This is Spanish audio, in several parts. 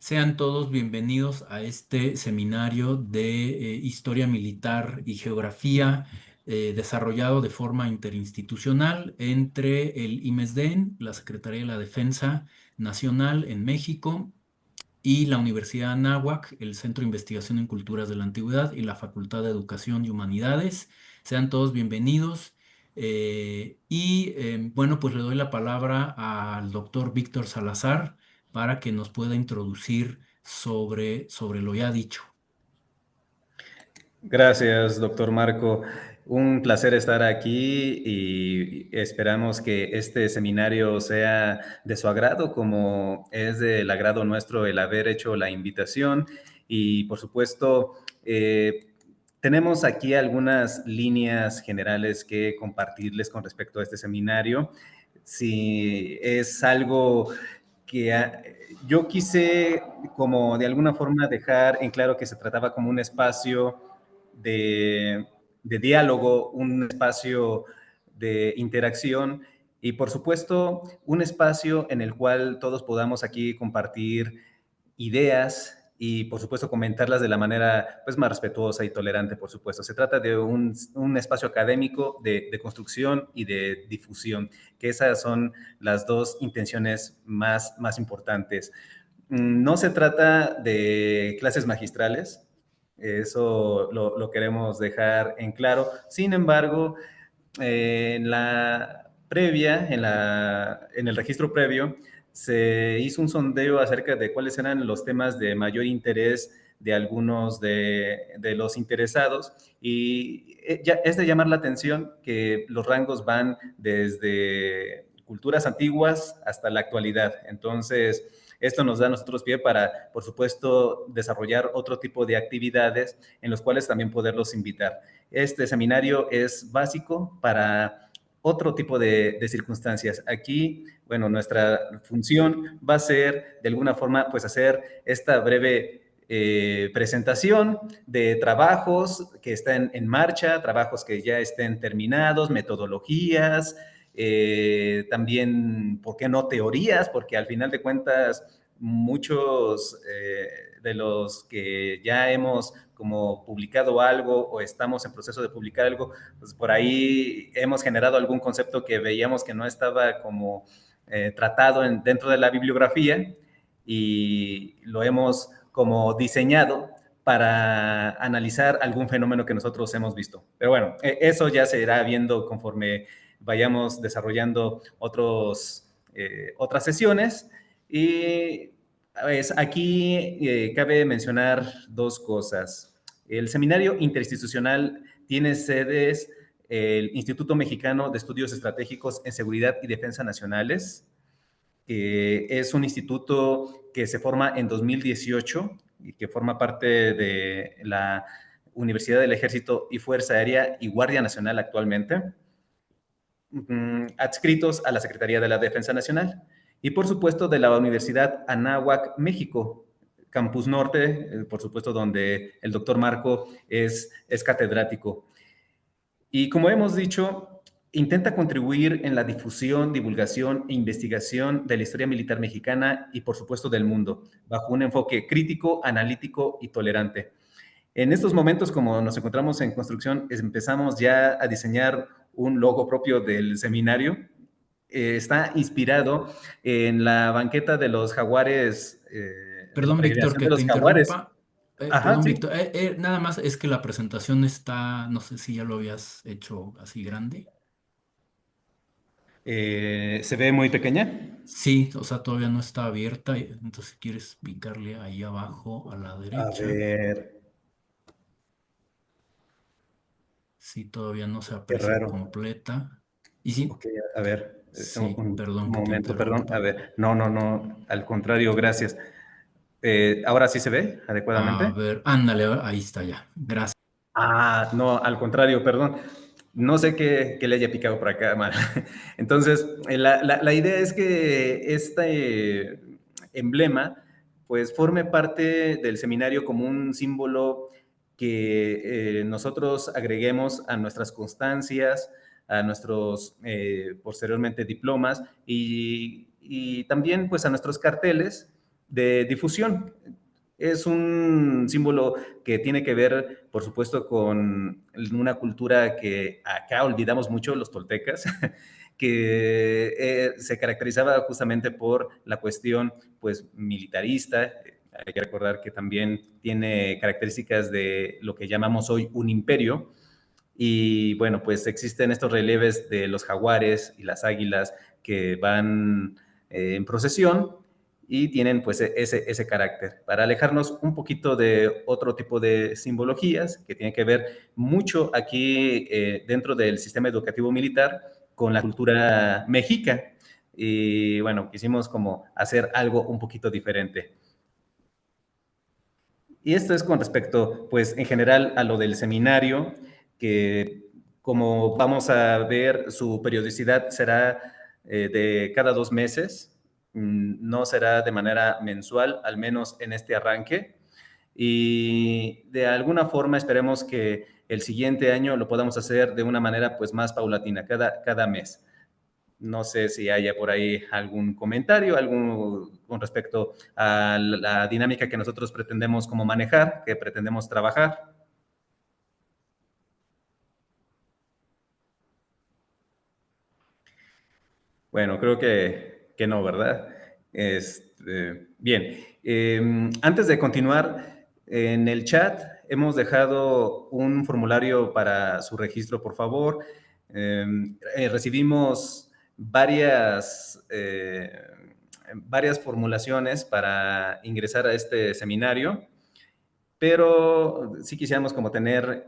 Sean todos bienvenidos a este seminario de Historia Militar y Geografía desarrollado de forma interinstitucional entre el IMESDEN, la Secretaría de la Defensa Nacional en México, y la Universidad Anáhuac, el Centro de Investigación en Culturas de la Antigüedad y la Facultad de Educación y Humanidades. Sean todos bienvenidos. Bueno, pues le doy la palabra al doctor Víctor Salazar para que nos pueda introducir sobre lo ya dicho. Gracias, doctor Marco. Un placer estar aquí y esperamos que este seminario sea de su agrado, como es del agrado nuestro el haber hecho la invitación. Y por supuesto, tenemos aquí algunas líneas generales que compartirles con respecto a este seminario. Si es algo que yo quise como de alguna forma dejar en claro que se trataba como un espacio de, de diálogo, un espacio de interacción y por supuesto un espacio en el cual todos podamos aquí compartir ideas y por supuesto comentarlas de la manera pues más respetuosa y tolerante, por supuesto. Se trata de un espacio académico de construcción y de difusión, que esas son las dos intenciones más importantes. No se trata de clases magistrales, eso lo queremos dejar en claro. Sin embargo, en la previa, en el registro previo, se hizo un sondeo acerca de cuáles eran los temas de mayor interés de algunos de los interesados y ya es de llamar la atención que los rangos van desde culturas antiguas hasta la actualidad. Entonces, esto nos da a nosotros pie para, por supuesto, desarrollar otro tipo de actividades en los cuales también poderlos invitar. Este seminario es básico para otro tipo de circunstancias. Aquí, bueno, nuestra función va a ser, de alguna forma, pues hacer esta breve presentación de trabajos que estén en marcha, trabajos que ya estén terminados, metodologías, también, ¿por qué no teorías? Porque al final de cuentas, muchos de los que ya hemos como publicado algo o estamos en proceso de publicar algo, pues por ahí hemos generado algún concepto que veíamos que no estaba como tratado dentro de la bibliografía y lo hemos como diseñado para analizar algún fenómeno que nosotros hemos visto. Pero bueno, eso ya se irá viendo conforme vayamos desarrollando otras sesiones. Y pues, aquí cabe mencionar dos cosas. El seminario interinstitucional tiene sedes el Instituto Mexicano de Estudios Estratégicos en Seguridad y Defensa Nacionales, que es un instituto que se forma en 2018 y que forma parte de la Universidad del Ejército y Fuerza Aérea y Guardia Nacional actualmente, adscritos a la Secretaría de la Defensa Nacional. Y por supuesto de la Universidad Anáhuac, México, Campus Norte, por supuesto donde el doctor Marco es catedrático. Y como hemos dicho, intenta contribuir en la difusión, divulgación e investigación de la historia militar mexicana y por supuesto del mundo, bajo un enfoque crítico, analítico y tolerante. En estos momentos, como nos encontramos en construcción, empezamos ya a diseñar un logo propio del seminario. Está inspirado en la banqueta de los jaguares, de la Perdón, Víctor, peregrinación que de te los jaguares. interrumpa. Ajá, Perdón, sí. Víctor, nada más es que la presentación está, no sé si ya lo habías hecho así grande. ¿Se ve muy pequeña? Sí, o sea, todavía no está abierta, entonces si quieres picarle ahí abajo a la A derecha. ver, Sí, todavía no se qué aprecia raro. completa. Y sí, Ok, a ver, sí, un perdón que te momento, perdón. A interrumpa. ver, no, al contrario, gracias. ¿Ahora sí se ve A adecuadamente? ver, ándale, ahí está ya. Gracias. Ah, no, al contrario, perdón. No sé qué le haya picado por acá mal. Entonces, la idea es que este emblema, pues, forme parte del seminario como un símbolo que nosotros agreguemos a nuestras constancias, a nuestros posteriormente diplomas y también, pues, a nuestros carteles de difusión. Es un símbolo que tiene que ver, por supuesto, con una cultura que acá olvidamos mucho, los toltecas, que se caracterizaba justamente por la cuestión pues militarista. Hay que recordar que también tiene características de lo que llamamos hoy un imperio. Y bueno, pues existen estos relieves de los jaguares y las águilas que van en procesión y tienen pues ese carácter. Para alejarnos un poquito de otro tipo de simbologías que tienen que ver mucho aquí dentro del sistema educativo militar con la cultura mexica. Y bueno, quisimos como hacer algo un poquito diferente. Y esto es con respecto, pues, en general a lo del seminario, que como vamos a ver, su periodicidad será de cada 2 meses, no será de manera mensual, al menos en este arranque. Y de alguna forma esperemos que el siguiente año lo podamos hacer de una manera pues más paulatina, cada mes. No sé si haya por ahí algún comentario, algún con respecto a la dinámica que nosotros pretendemos como manejar, que pretendemos trabajar. Bueno, creo que no, ¿verdad? Bien, antes de continuar, en el chat hemos dejado un formulario para su registro, por favor. Recibimos varias formulaciones para ingresar a este seminario, pero sí quisiéramos como tener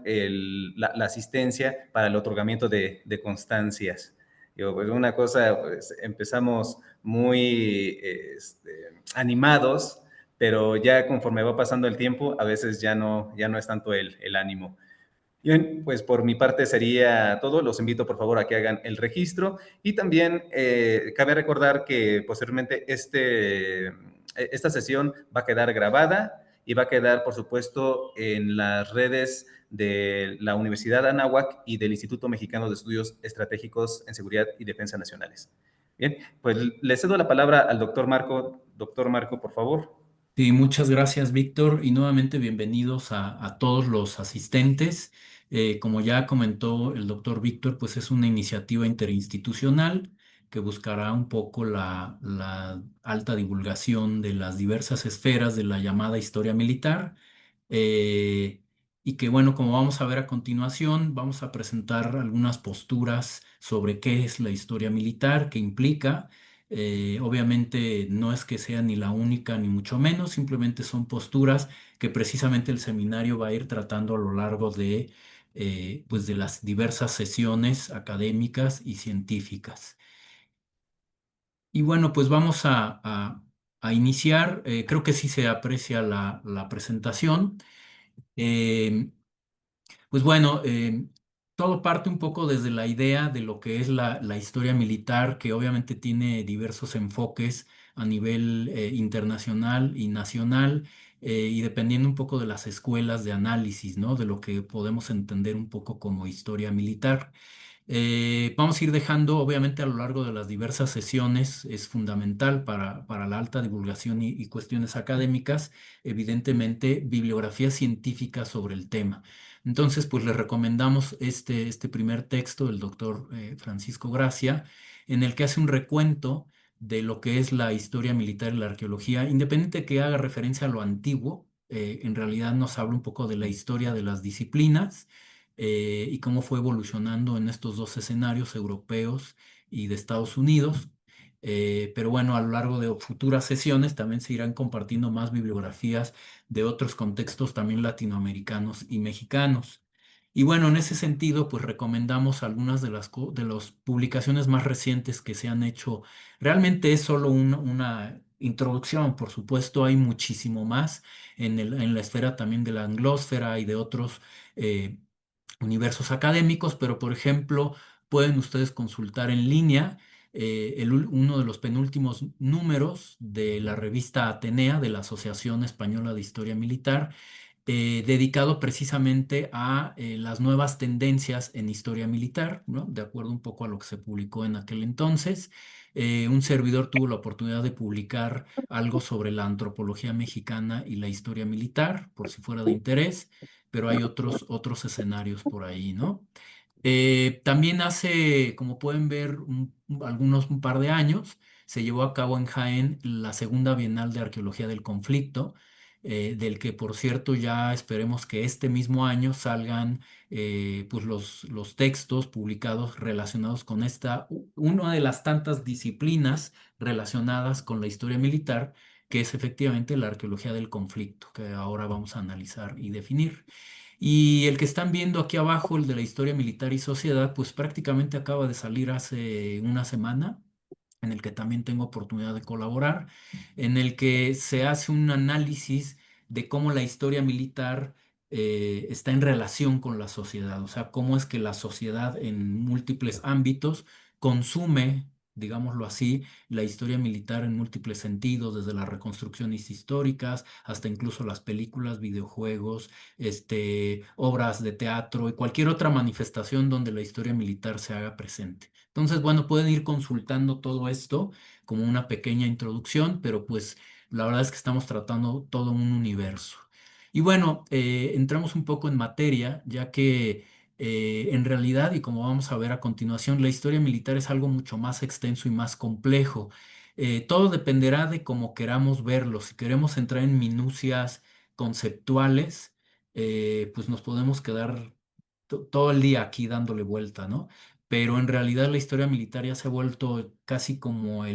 la asistencia para el otorgamiento de constancias. Digo, pues una cosa, pues empezamos muy animados, pero ya conforme va pasando el tiempo, a veces ya no es tanto el ánimo. Bien, pues por mi parte sería todo. Los invito por favor a que hagan el registro y también cabe recordar que posteriormente esta sesión va a quedar grabada y va a quedar, por supuesto, en las redes de la Universidad Anáhuac y del Instituto Mexicano de Estudios Estratégicos en Seguridad y Defensa Nacionales. Bien, pues le cedo la palabra al doctor Marco. Doctor Marco, por favor. Sí, muchas gracias, Víctor, y nuevamente bienvenidos a todos los asistentes. Como ya comentó el doctor Víctor, pues es una iniciativa interinstitucional que buscará un poco la alta divulgación de las diversas esferas de la llamada historia militar. eh, y que bueno, como vamos a ver a continuación, vamos a presentar algunas posturas sobre qué es la historia militar, qué implica. Obviamente no es que sea ni la única ni mucho menos, simplemente son posturas que precisamente el seminario va a ir tratando a lo largo pues de las diversas sesiones académicas y científicas. Y bueno, pues vamos a iniciar. Creo que sí se aprecia la presentación. Eh, pues bueno, todo parte un poco desde la idea de lo que es la historia militar, que obviamente tiene diversos enfoques a nivel internacional y nacional, y dependiendo un poco de las escuelas de análisis, ¿no? De lo que podemos entender un poco como historia militar. Vamos a ir dejando, obviamente, a lo largo de las diversas sesiones, es fundamental para la alta divulgación y cuestiones académicas, evidentemente, bibliografía científica sobre el tema. Entonces, pues les recomendamos este primer texto del doctor Francisco Gracia, en el que hace un recuento de lo que es la historia militar y la arqueología, independiente de que haga referencia a lo antiguo, en realidad nos habla un poco de la historia de las disciplinas y cómo fue evolucionando en estos dos escenarios europeos y de Estados Unidos. Pero bueno, a lo largo de futuras sesiones también se irán compartiendo más bibliografías de otros contextos también latinoamericanos y mexicanos. Y bueno, en ese sentido, pues recomendamos algunas de las publicaciones más recientes que se han hecho. Realmente es solo una introducción, por supuesto, hay muchísimo más en la esfera también de la anglósfera y de otros eh, universos académicos, pero por ejemplo, pueden ustedes consultar en línea uno de los penúltimos números de la revista Atenea de la Asociación Española de Historia Militar, dedicado precisamente a las nuevas tendencias en historia militar, ¿no? De acuerdo un poco a lo que se publicó en aquel entonces. Un servidor tuvo la oportunidad de publicar algo sobre la antropología mexicana y la historia militar, por si fuera de interés, pero hay otros escenarios por ahí, ¿no? También hace, como pueden ver, un par de años, se llevó a cabo en Jaén la segunda Bienal de Arqueología del Conflicto, del que, por cierto, ya esperemos que este mismo año salgan pues los textos publicados relacionados con una de las tantas disciplinas relacionadas con la historia militar, que es efectivamente la arqueología del conflicto, que ahora vamos a analizar y definir. Y el que están viendo aquí abajo, el de la historia militar y sociedad, pues prácticamente acaba de salir hace una semana, en el que también tengo oportunidad de colaborar, en el que se hace un análisis de cómo la historia militar está en relación con la sociedad, o sea, cómo es que la sociedad en múltiples ámbitos consume, digámoslo así, la historia militar en múltiples sentidos, desde las reconstrucciones históricas hasta incluso las películas, videojuegos, obras de teatro y cualquier otra manifestación donde la historia militar se haga presente. Entonces, bueno, pueden ir consultando todo esto como una pequeña introducción, pero pues la verdad es que estamos tratando todo un universo. Y bueno, entramos un poco en materia, ya que en realidad, y como vamos a ver a continuación, la historia militar es algo mucho más extenso y más complejo. Todo dependerá de cómo queramos verlo. Si queremos entrar en minucias conceptuales, pues nos podemos quedar todo el día aquí dándole vuelta, ¿no? Pero en realidad la historia militar ya se ha vuelto casi como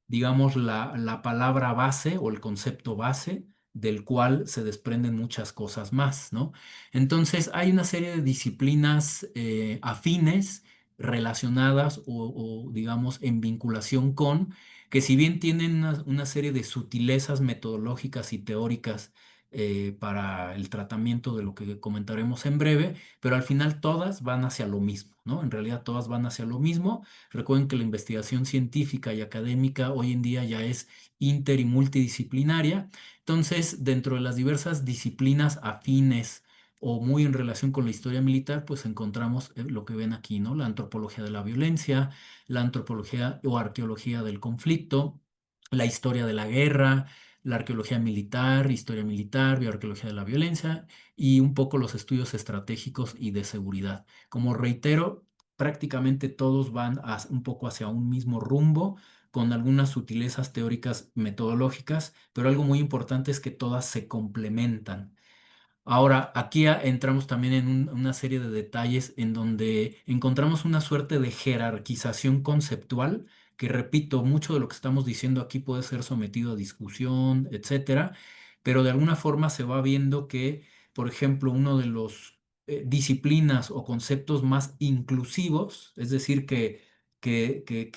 digamos, la palabra base o el concepto base del cual se desprenden muchas cosas más, ¿no? Entonces hay una serie de disciplinas afines relacionadas digamos, en vinculación con, que si bien tienen una serie de sutilezas metodológicas y teóricas para el tratamiento de lo que comentaremos en breve, pero al final todas van hacia lo mismo, ¿no? En realidad todas van hacia lo mismo. Recuerden que la investigación científica y académica hoy en día ya es inter y multidisciplinaria. Entonces, dentro de las diversas disciplinas afines o muy en relación con la historia militar, pues encontramos lo que ven aquí, ¿no? La antropología de la violencia, la antropología o arqueología del conflicto, la historia de la guerra, la arqueología militar, bioarqueología de la violencia y un poco los estudios estratégicos y de seguridad. Como reitero, prácticamente todos van un poco hacia un mismo rumbo, con algunas sutilezas teóricas metodológicas, pero algo muy importante es que todas se complementan. Ahora, aquí entramos también en una serie de detalles en donde encontramos una suerte de jerarquización conceptual, que repito, mucho de lo que estamos diciendo aquí puede ser sometido a discusión, etcétera, pero de alguna forma se va viendo que, por ejemplo, uno de los disciplinas o conceptos más inclusivos, es decir, que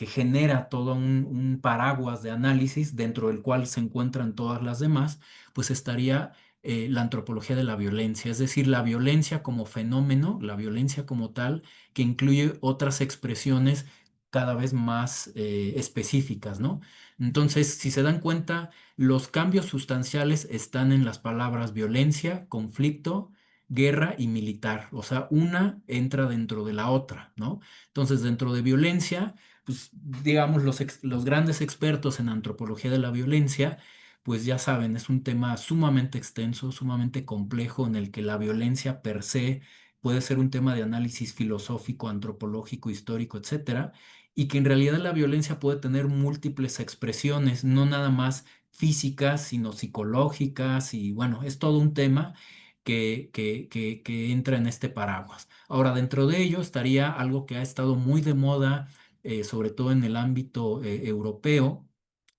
genera todo un paraguas de análisis dentro del cual se encuentran todas las demás, pues estaría la antropología de la violencia, es decir, la violencia como fenómeno, la violencia como tal, que incluye otras expresiones cada vez más específicas, ¿no? Entonces, si se dan cuenta, los cambios sustanciales están en las palabras violencia, conflicto, guerra y militar, o sea, una entra dentro de la otra, ¿no? Entonces, dentro de violencia, pues digamos, los grandes expertos en antropología de la violencia, pues ya saben, es un tema sumamente extenso, sumamente complejo, en el que la violencia per se puede ser un tema de análisis filosófico, antropológico, histórico, etcétera, y que en realidad la violencia puede tener múltiples expresiones, no nada más físicas, sino psicológicas, y bueno, es todo un tema que entra en este paraguas. Ahora, dentro de ello estaría algo que ha estado muy de moda, sobre todo en el ámbito europeo,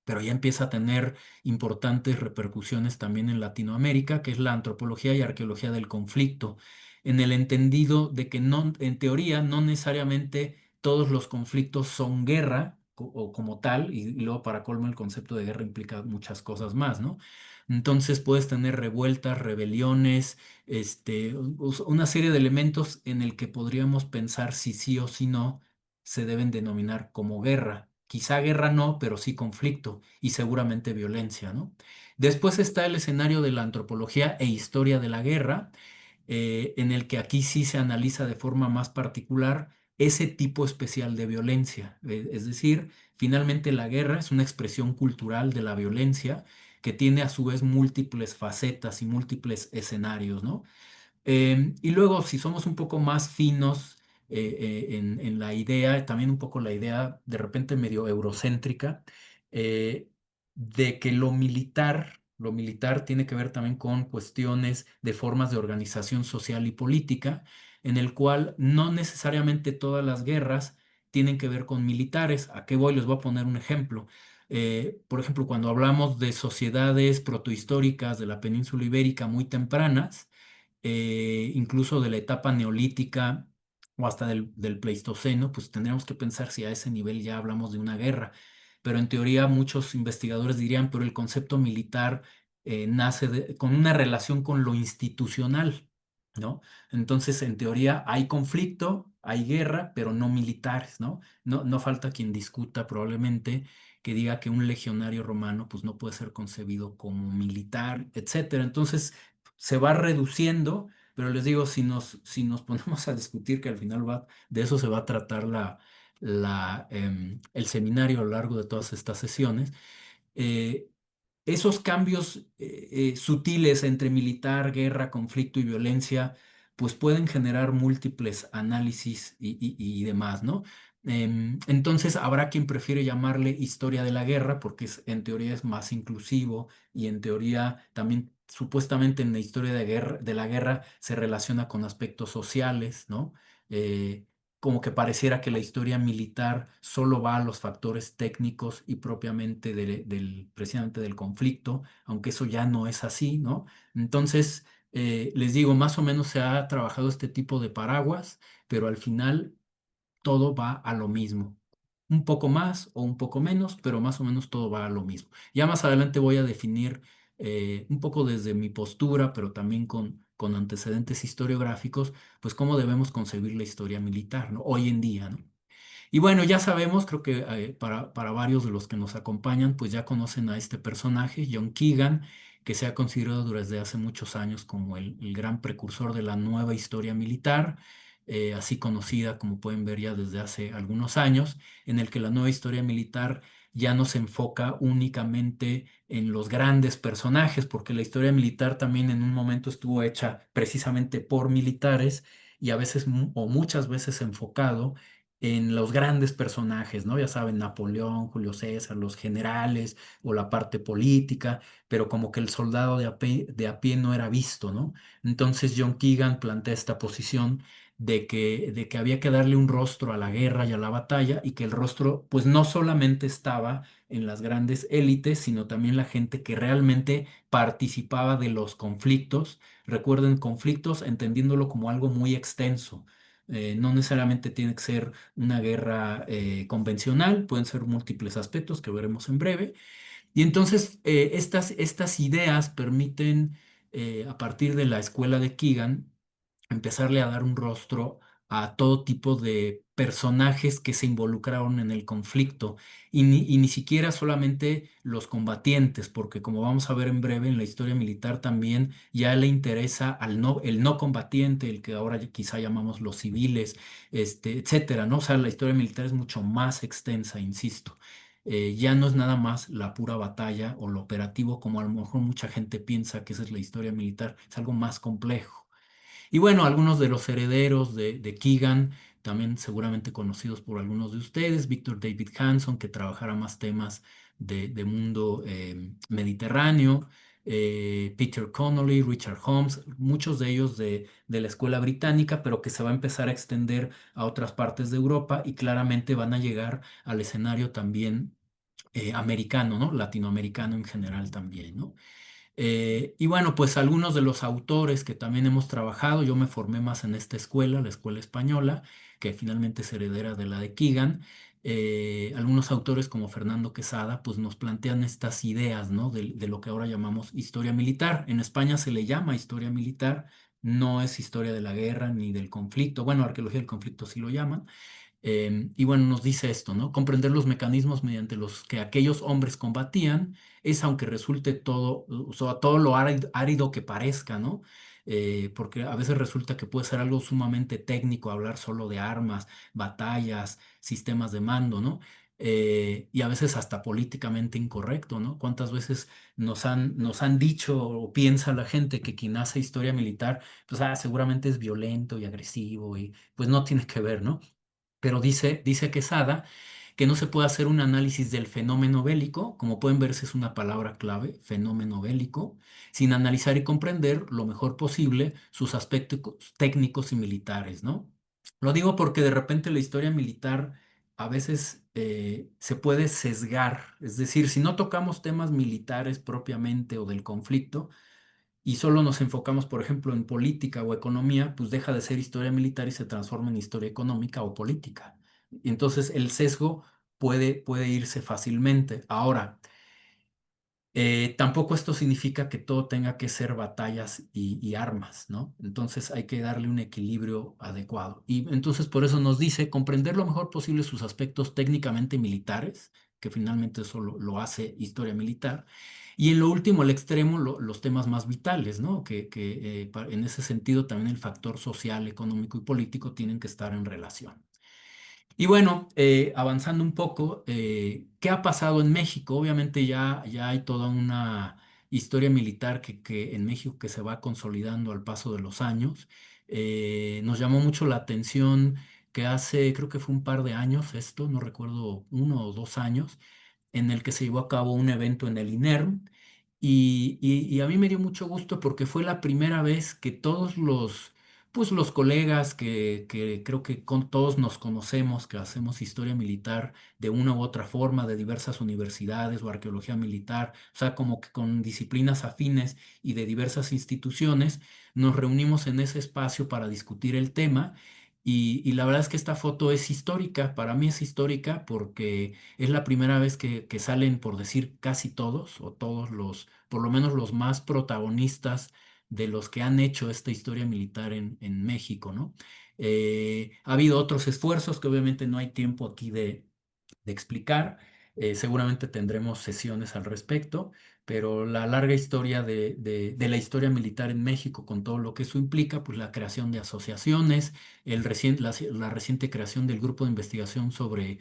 pero ya empieza a tener importantes repercusiones también en Latinoamérica, que es la antropología y arqueología del conflicto, en el entendido de que no, en teoría, no necesariamente todos los conflictos son guerra o como tal, y luego para colmo el concepto de guerra implica muchas cosas más, ¿no? Entonces puedes tener revueltas, rebeliones, una serie de elementos en el que podríamos pensar si sí o si no se deben denominar como guerra. Quizá guerra no, pero sí conflicto y seguramente violencia, ¿no? Después está el escenario de la antropología e historia de la guerra, en el que aquí sí se analiza de forma más particular ese tipo especial de violencia. Es decir, finalmente la guerra es una expresión cultural de la violencia que tiene a su vez múltiples facetas y múltiples escenarios, ¿no? Y luego, si somos un poco más finos en la idea, también un poco la idea de repente medio eurocéntrica, eh, de que lo militar tiene que ver también con cuestiones de formas de organización social y política, en el cual no necesariamente todas las guerras tienen que ver con militares. ¿A qué voy? Les voy a poner un ejemplo. Por ejemplo, cuando hablamos de sociedades protohistóricas de la península ibérica muy tempranas, incluso de la etapa neolítica o hasta del Pleistoceno, pues tendríamos que pensar si a ese nivel ya hablamos de una guerra. Pero en teoría muchos investigadores dirían, pero el concepto militar nace con una relación con lo institucional, ¿no? Entonces, en teoría hay conflicto, hay guerra, pero no militares, ¿no? No falta quien discuta probablemente que diga que un legionario romano pues no puede ser concebido como militar, etcétera. Entonces, se va reduciendo, pero les digo, si nos ponemos a discutir, que al final de eso se va a tratar el seminario a lo largo de todas estas sesiones, eh, esos cambios sutiles entre militar, guerra, conflicto y violencia, pues pueden generar múltiples análisis y demás, ¿no? Entonces habrá quien prefiere llamarle historia de la guerra porque en teoría es más inclusivo y en teoría también supuestamente en la historia de la guerra se relaciona con aspectos sociales, ¿no? Eh, Como que pareciera que la historia militar solo va a los factores técnicos y propiamente precisamente del conflicto, aunque eso ya no es así, ¿no? Entonces, les digo, más o menos se ha trabajado este tipo de paraguas, pero al final todo va a lo mismo. Un poco más o un poco menos, pero más o menos todo va a lo mismo. Ya más adelante voy a definir un poco desde mi postura, pero también con antecedentes historiográficos, pues cómo debemos concebir la historia militar, ¿no? Hoy en día, ¿no? Y bueno, ya sabemos, creo que para varios de los que nos acompañan, pues ya conocen a este personaje, John Keegan, que se ha considerado desde hace muchos años como el gran precursor de la nueva historia militar, así conocida como pueden ver ya desde hace algunos años, en el que la nueva historia militar ya no se enfoca únicamente en los grandes personajes, porque la historia militar también en un momento estuvo hecha precisamente por militares y a veces o muchas veces enfocado en los grandes personajes, ¿no? Ya saben, Napoleón, Julio César, los generales o la parte política, pero como que el soldado de a pie no era visto, ¿no? Entonces John Keegan plantea esta posición de que había que darle un rostro a la guerra y a la batalla y que el rostro pues no solamente estaba en las grandes élites, sino también la gente que realmente participaba de los conflictos. Recuerden, conflictos entendiéndolo como algo muy extenso. No necesariamente tiene que ser una guerra convencional, pueden ser múltiples aspectos que veremos en breve. Y entonces estas ideas permiten, a partir de la escuela de Keegan, empezarle a dar un rostro a todo tipo de personajes que se involucraron en el conflicto y ni siquiera solamente los combatientes, porque como vamos a ver en breve en la historia militar también ya le interesa el no combatiente, el que ahora quizá llamamos los civiles, etcétera, ¿no? O sea, la historia militar es mucho más extensa, insisto. Ya no es nada más la pura batalla o lo operativo, como a lo mejor mucha gente piensa que esa es la historia militar, es algo más complejo. Y bueno, algunos de los herederos de Keegan, también seguramente conocidos por algunos de ustedes, Victor David Hanson, que trabajará más temas de mundo mediterráneo, Peter Connolly, Richard Holmes, muchos de ellos de la escuela británica, pero que se va a empezar a extender a otras partes de Europa y claramente van a llegar al escenario también americano, ¿no? Latinoamericano en general también, ¿no? Y bueno, pues algunos de los autores que también hemos trabajado, yo me formé más en esta escuela, la escuela española, que finalmente es heredera de la de Keegan. Algunos autores como Fernando Quesada, pues nos plantean estas ideas, ¿no? De lo que ahora llamamos historia militar. En España se le llama historia militar, no es historia de la guerra ni del conflicto. Bueno, arqueología del conflicto sí lo llaman. Y bueno, nos dice esto, ¿no? Comprender los mecanismos mediante los que aquellos hombres combatían es, aunque resulte todo, o sea, todo lo árido que parezca, ¿no? porque a veces resulta que puede ser algo sumamente técnico, hablar solo de armas, batallas, sistemas de mando, ¿no? Y a veces hasta políticamente incorrecto, ¿no? ¿Cuántas veces nos han dicho o piensa la gente que quien hace historia militar, pues seguramente es violento y agresivo y pues no tiene que ver, ¿no? Pero dice Quesada que no se puede hacer un análisis del fenómeno bélico, como pueden ver, esa es una palabra clave, fenómeno bélico, sin analizar y comprender lo mejor posible sus aspectos técnicos y militares, ¿no? Lo digo porque de repente la historia militar a veces se puede sesgar, es decir, si no tocamos temas militares propiamente o del conflicto, y solo nos enfocamos, por ejemplo, en política o economía, pues deja de ser historia militar y se transforma en historia económica o política. Y entonces el sesgo puede irse fácilmente. Ahora, tampoco esto significa que todo tenga que ser batallas y armas, ¿no? Entonces hay que darle un equilibrio adecuado. Y entonces por eso nos dice comprender lo mejor posible sus aspectos técnicamente militares, que finalmente eso lo hace historia militar. Y en lo último, el extremo, los temas más vitales, ¿no? Que en ese sentido también el factor social, económico y político tienen que estar en relación. Y bueno, avanzando un poco, ¿qué ha pasado en México? Obviamente ya hay toda una historia militar que en México que se va consolidando al paso de los años. Nos llamó mucho la atención que hace, creo que fue un par de años esto, no recuerdo, 1 o 2 años, en el que se llevó a cabo un evento en el INERM. Y a mí me dio mucho gusto porque fue la primera vez que todos pues los colegas que creo que con todos nos conocemos, que hacemos historia militar de una u otra forma, de diversas universidades o arqueología militar, o sea, como que con disciplinas afines y de diversas instituciones, nos reunimos en ese espacio para discutir el tema. Y la verdad es que esta foto es histórica, para mí es histórica porque es la primera vez que salen, por decir casi todos, o todos por lo menos los más protagonistas de los que han hecho esta historia militar en México, ¿no? Ha habido otros esfuerzos que obviamente no hay tiempo aquí de explicar. Seguramente tendremos sesiones al respecto, pero la larga historia de la historia militar en México, con todo lo que eso implica, pues la creación de asociaciones, la reciente creación del Grupo de Investigación sobre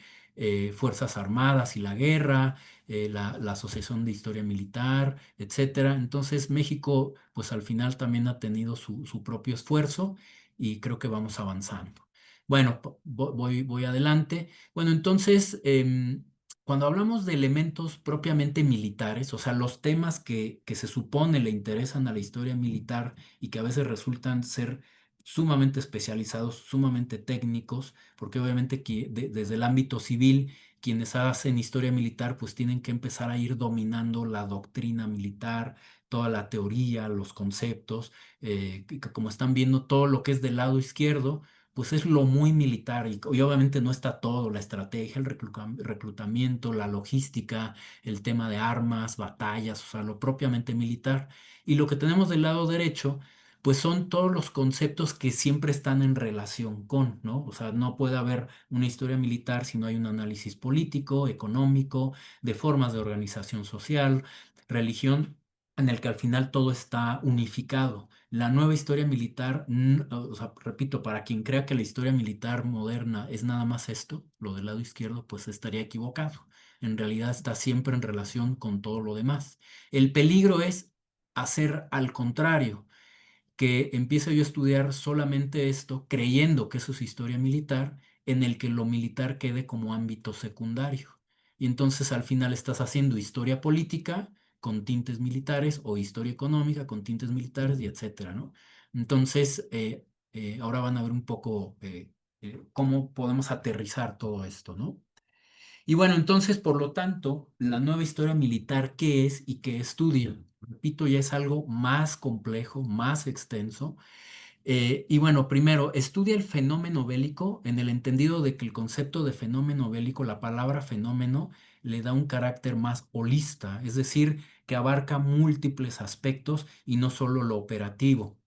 Fuerzas Armadas y la Guerra, la Asociación de Historia Militar, etcétera. Entonces, México, pues al final también ha tenido su propio esfuerzo y creo que vamos avanzando. Bueno, voy adelante. Bueno, entonces, cuando hablamos de elementos propiamente militares, o sea, los temas que se supone le interesan a la historia militar y que a veces resultan ser sumamente especializados, sumamente técnicos, porque obviamente desde el ámbito civil, quienes hacen historia militar, pues tienen que empezar a ir dominando la doctrina militar, toda la teoría, los conceptos, que como están viendo todo lo que es del lado izquierdo pues es lo muy militar y obviamente no está todo, la estrategia, el reclutamiento, la logística, el tema de armas, batallas, o sea, lo propiamente militar. Y lo que tenemos del lado derecho, pues son todos los conceptos que siempre están en relación con, ¿no? O sea, no puede haber una historia militar si no hay un análisis político, económico, de formas de organización social, religión, en el que al final todo está unificado. La nueva historia militar, o sea, repito, para quien crea que la historia militar moderna es nada más esto, lo del lado izquierdo, pues estaría equivocado. En realidad está siempre en relación con todo lo demás. El peligro es hacer al contrario, que empiece yo a estudiar solamente esto, creyendo que eso es historia militar, en el que lo militar quede como ámbito secundario. Y entonces al final estás haciendo historia política con tintes militares o historia económica con tintes militares y etcétera, ¿no? Entonces, ahora van a ver un poco cómo podemos aterrizar todo esto, ¿no? Y bueno, entonces, por lo tanto, la nueva historia militar, ¿qué es y qué estudia? Repito, ya es algo más complejo, más extenso. Y bueno, primero, estudia el fenómeno bélico en el entendido de que el concepto de fenómeno bélico, la palabra fenómeno, le da un carácter más holista, es decir, que abarca múltiples aspectos y no solo lo operativo.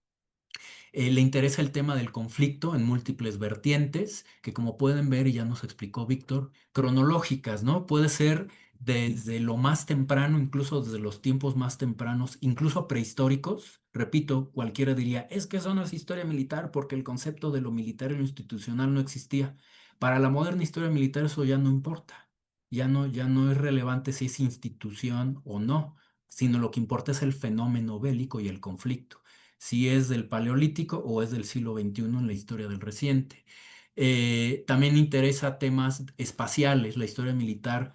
Le interesa el tema del conflicto en múltiples vertientes, que como pueden ver, y ya nos explicó Víctor, cronológicas, ¿no? Puede ser desde lo más temprano, incluso desde los tiempos más tempranos, incluso prehistóricos. Repito, cualquiera diría, es que eso no es historia militar porque el concepto de lo militar y lo institucional no existía. Para la moderna historia militar eso ya no importa. Ya no es relevante si es institución o no, sino lo que importa es el fenómeno bélico y el conflicto, si es del Paleolítico o es del siglo XXI en la historia del reciente. También interesa temas espaciales. La historia militar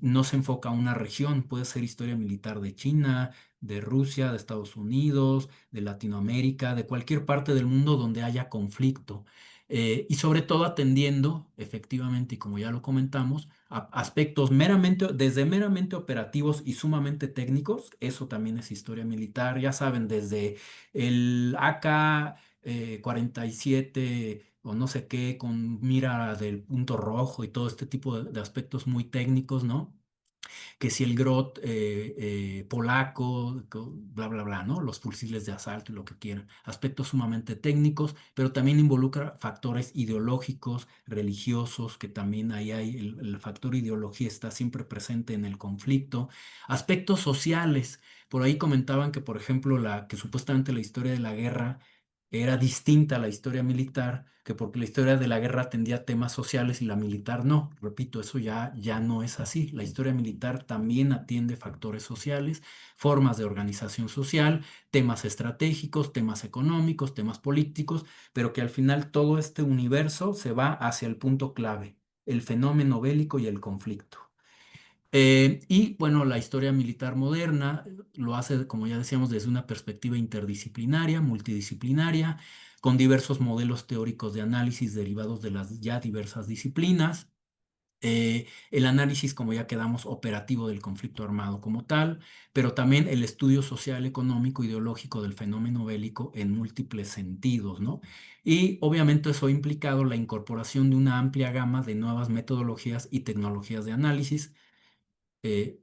no se enfoca a una región, puede ser historia militar de China, de Rusia, de Estados Unidos, de Latinoamérica, de cualquier parte del mundo donde haya conflicto. Y sobre todo atendiendo, efectivamente, y como ya lo comentamos, a aspectos meramente, desde meramente operativos y sumamente técnicos. Eso también es historia militar, ya saben, desde el AK-47 o no sé qué, con mira del punto rojo y todo este tipo de aspectos muy técnicos, ¿no? Que si el Grot polaco, bla, bla, bla, ¿no? Los fusiles de asalto y lo que quieran. Aspectos sumamente técnicos, pero también involucra factores ideológicos, religiosos, que también ahí hay, el factor ideología está siempre presente en el conflicto. Aspectos sociales. Por ahí comentaban que, por ejemplo, que supuestamente la historia de la guerra era distinta a la historia militar, que porque la historia de la guerra atendía temas sociales y la militar no. Repito, eso ya no es así. La historia militar también atiende factores sociales, formas de organización social, temas estratégicos, temas económicos, temas políticos, pero que al final todo este universo se va hacia el punto clave, el fenómeno bélico y el conflicto. Y bueno, la historia militar moderna lo hace, como ya decíamos, desde una perspectiva interdisciplinaria, multidisciplinaria, con diversos modelos teóricos de análisis derivados de las ya diversas disciplinas. El análisis, como ya quedamos, operativo del conflicto armado como tal, pero también el estudio social, económico, ideológico del fenómeno bélico en múltiples sentidos, ¿no? Y obviamente eso ha implicado la incorporación de una amplia gama de nuevas metodologías y tecnologías de análisis. eh,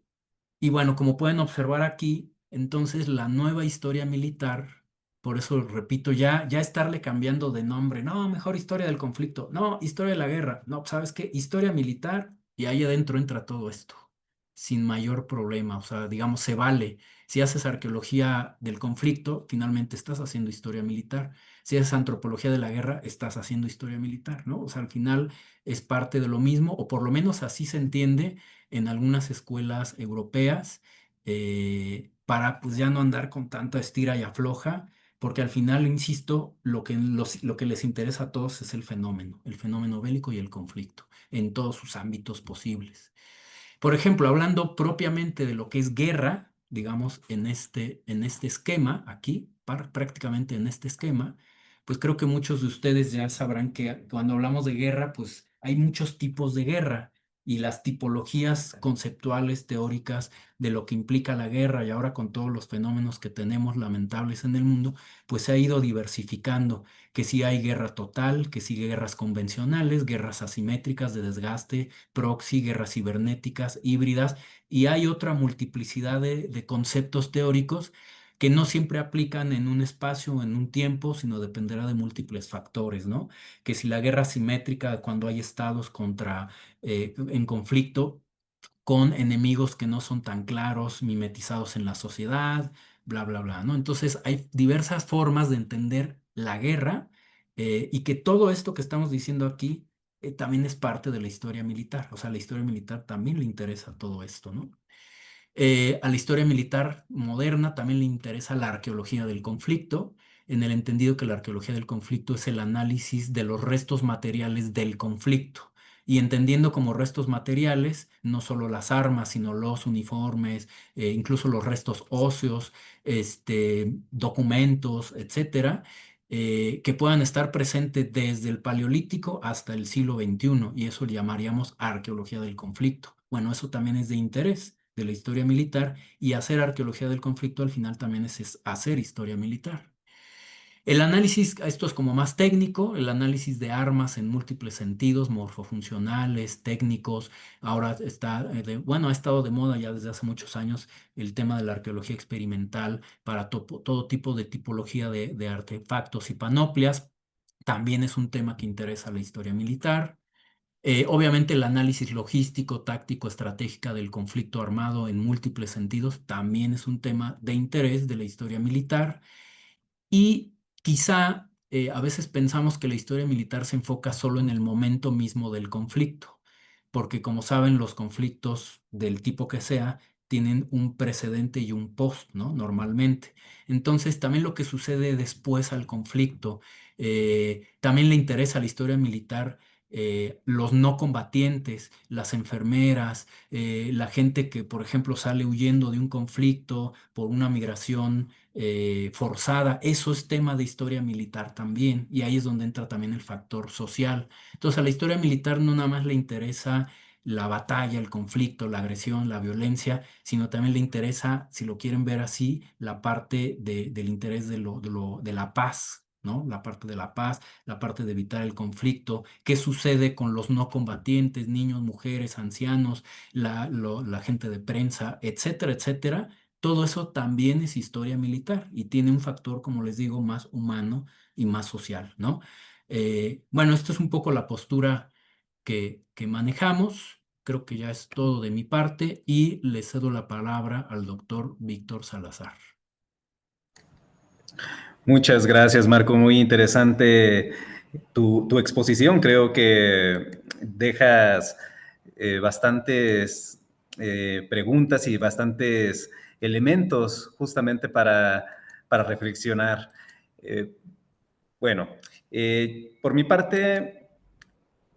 y bueno, como pueden observar aquí, entonces la nueva historia militar, por eso repito, ya estarle cambiando de nombre, no, mejor historia del conflicto, no, historia de la guerra, no, ¿sabes qué? Historia militar y ahí adentro entra todo esto, sin mayor problema, o sea, digamos, se vale. Si haces arqueología del conflicto, finalmente estás haciendo historia militar. Si haces antropología de la guerra, estás haciendo historia militar, ¿no? O sea, al final es parte de lo mismo, o por lo menos así se entiende en algunas escuelas europeas, para pues ya no andar con tanta estira y afloja, porque al final, insisto, lo que les interesa a todos es el fenómeno bélico y el conflicto, en todos sus ámbitos posibles. Por ejemplo, hablando propiamente de lo que es guerra, digamos, en este esquema, aquí, prácticamente en este esquema, pues creo que muchos de ustedes ya sabrán que cuando hablamos de guerra, pues hay muchos tipos de guerra y las tipologías conceptuales, teóricas de lo que implica la guerra y ahora con todos los fenómenos que tenemos lamentables en el mundo, pues se ha ido diversificando, que si hay guerra total, que si guerras convencionales, guerras asimétricas de desgaste, proxy, guerras cibernéticas, híbridas, y hay otra multiplicidad de conceptos teóricos que no siempre aplican en un espacio o en un tiempo, sino dependerá de múltiples factores, ¿no? Que si la guerra simétrica, cuando hay estados en conflicto, con enemigos que no son tan claros, mimetizados en la sociedad, bla, bla, bla, ¿no? Entonces hay diversas formas de entender la guerra, y que todo esto que estamos diciendo aquí también es parte de la historia militar, o sea, la historia militar también le interesa todo esto, ¿no? A la historia militar moderna también le interesa la arqueología del conflicto, en el entendido que la arqueología del conflicto es el análisis de los restos materiales del conflicto. Y entendiendo como restos materiales no solo las armas, sino los uniformes, incluso los restos óseos, documentos, etcétera, que puedan estar presentes desde el Paleolítico hasta el siglo XXI, y eso le llamaríamos arqueología del conflicto. Bueno, eso también es de interés de la historia militar, y hacer arqueología del conflicto al final también es hacer historia militar. El análisis, esto es como más técnico, el análisis de armas en múltiples sentidos, morfofuncionales, técnicos. Ahora bueno, ha estado de moda ya desde hace muchos años el tema de la arqueología experimental para todo tipo de tipología de artefactos y panoplias. También es un tema que interesa a la historia militar. Obviamente el análisis logístico, táctico, estratégica del conflicto armado en múltiples sentidos también es un tema de interés de la historia militar. Y quizá a veces pensamos que la historia militar se enfoca solo en el momento mismo del conflicto, porque como saben, los conflictos del tipo que sea tienen un precedente y un post, ¿no? Normalmente. Entonces, también lo que sucede después al conflicto, también le interesa a la historia militar. Los no combatientes, las enfermeras, la gente que, por ejemplo, sale huyendo de un conflicto por una migración forzada. Eso es tema de historia militar también, y ahí es donde entra también el factor social. Entonces, a la historia militar no nada más le interesa la batalla, el conflicto, la agresión, la violencia, sino también le interesa, si lo quieren ver así, la parte del interés de la paz, ¿no? La parte de la paz, la parte de evitar el conflicto, qué sucede con los no combatientes, niños, mujeres, ancianos, la gente de prensa, etcétera, etcétera. Todo eso también es historia militar y tiene un factor, como les digo, más humano y más social, ¿no? Bueno, esto es un poco la postura que manejamos. Creo que ya es todo de mi parte y le cedo la palabra al doctor Víctor Salazar. Muchas gracias, Marco. Muy interesante tu exposición. Creo que dejas bastantes preguntas y bastantes elementos justamente para reflexionar. Eh, bueno, por mi parte,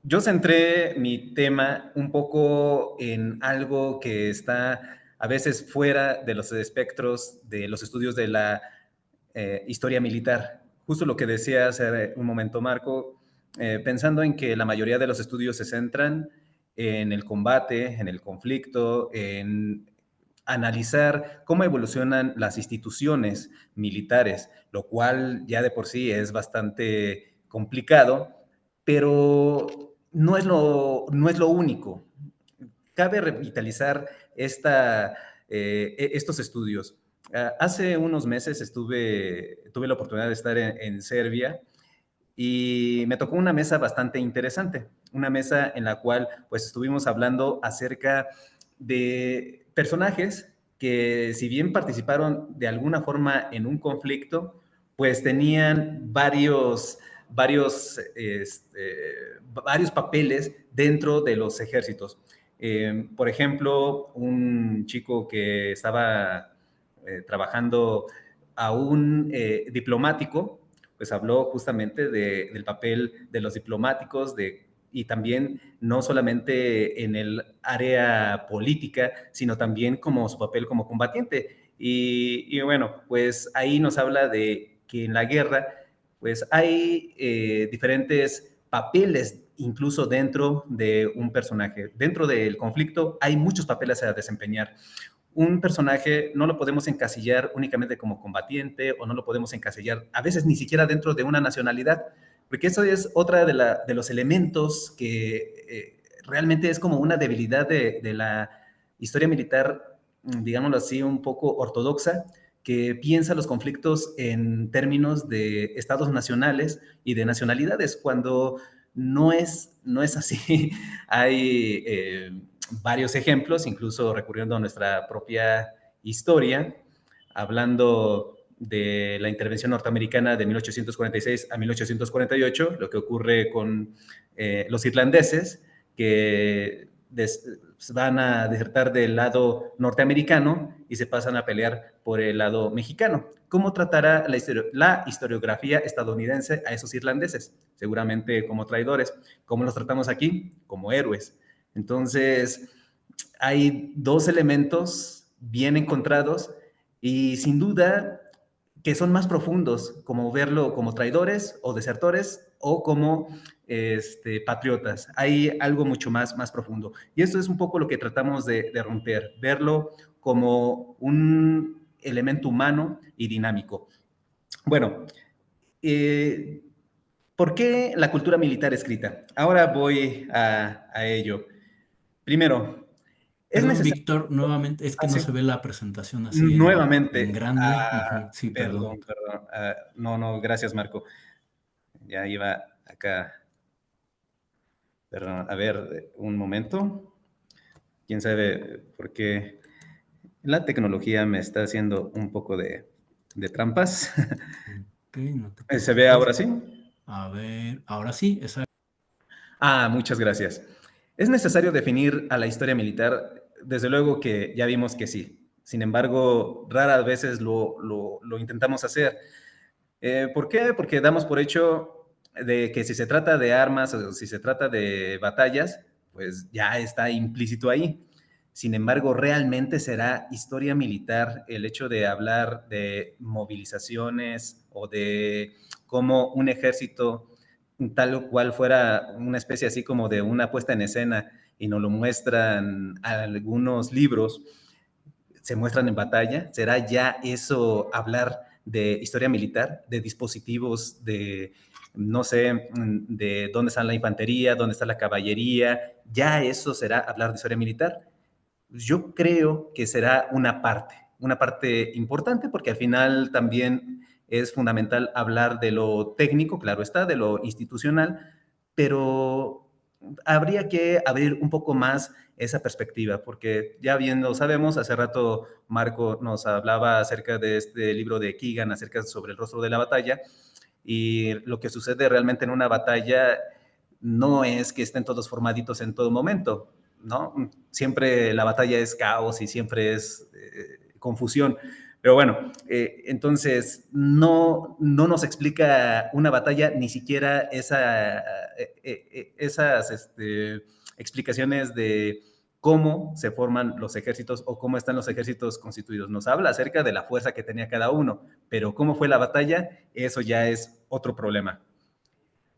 yo centré mi tema un poco en algo que está a veces fuera de los espectros de los estudios de la historia militar. Justo lo que decía hace un momento Marco, pensando en que la mayoría de los estudios se centran en el combate, en el conflicto, en analizar cómo evolucionan las instituciones militares, lo cual ya de por sí es bastante complicado, pero no es lo único. Cabe revitalizar estos estudios. Hace unos meses tuve la oportunidad de estar en Serbia y me tocó una mesa bastante interesante, una mesa en la cual pues estuvimos hablando acerca de personajes que si bien participaron de alguna forma en un conflicto, pues tenían varios papeles dentro de los ejércitos. Por ejemplo, un chico que estaba trabajando a un diplomático, pues habló justamente del papel de los diplomáticos, y también no solamente en el área política, sino también como su papel como combatiente. Y bueno, pues ahí nos habla de que en la guerra, pues hay diferentes papeles incluso dentro de un personaje. Dentro del conflicto hay muchos papeles a desempeñar. Un personaje no lo podemos encasillar únicamente como combatiente o no lo podemos encasillar a veces ni siquiera dentro de una nacionalidad, porque eso es otra de los elementos que realmente es como una debilidad de la historia militar, digámoslo así, un poco ortodoxa, que piensa los conflictos en términos de estados nacionales y de nacionalidades, cuando no es así. Hay varios ejemplos, incluso recurriendo a nuestra propia historia, hablando de la intervención norteamericana de 1846 a 1848, lo que ocurre con los irlandeses, que van a desertar del lado norteamericano y se pasan a pelear por el lado mexicano. ¿Cómo tratará la historiografía estadounidense a esos irlandeses? Seguramente como traidores. ¿Cómo los tratamos aquí? Como héroes. Entonces, hay dos elementos bien encontrados y sin duda que son más profundos, como verlo como traidores o desertores o como patriotas. Hay algo mucho más profundo. Y esto es un poco lo que tratamos de romper, verlo como un elemento humano y dinámico. Bueno, eh, ¿por qué la cultura militar escrita? Ahora voy a ello. Primero, es Perdón, necesario. Víctor, nuevamente, es que no Sí, se ve la presentación así en nuevamente. grande. Ujú, sí, perdón. Perdón. No, gracias, Marco. Ya iba acá. Perdón, a ver, un momento. ¿Quién sabe por qué la tecnología me está haciendo un poco de trampas? Ok, no te ¿Se ve preocupes. ahora sí? A ver, ahora sí, Muchas gracias. ¿Es necesario definir a la historia militar? Desde luego que ya vimos que sí. Sin embargo, raras veces lo intentamos hacer. ¿Por qué? Porque damos por hecho de que si se trata de armas o si se trata de batallas, pues ya está implícito ahí. Sin embargo, realmente será historia militar el hecho de hablar de movilizaciones o de cómo un ejército tal cual fuera una especie así como de una puesta en escena y nos lo muestran algunos libros, se muestran en batalla. ¿Será ya eso hablar de historia militar, de dispositivos, de, no sé, de dónde está la infantería, dónde está la caballería? ¿Ya eso será hablar de historia militar? Yo creo que será una parte importante, porque al final también es fundamental hablar de lo técnico, claro está, de lo institucional, pero habría que abrir un poco más esa perspectiva, porque ya bien lo sabemos, hace rato Marco nos hablaba acerca de este libro de Keegan, acerca sobre el rostro de la batalla, y lo que sucede realmente en una batalla no es que estén todos formaditos en todo momento, ¿no? Siempre la batalla es caos y siempre es confusión. Pero bueno, entonces no nos explica una batalla ni siquiera esas explicaciones de cómo se forman los ejércitos o cómo están los ejércitos constituidos. Nos habla acerca de la fuerza que tenía cada uno, pero cómo fue la batalla, eso ya es otro problema.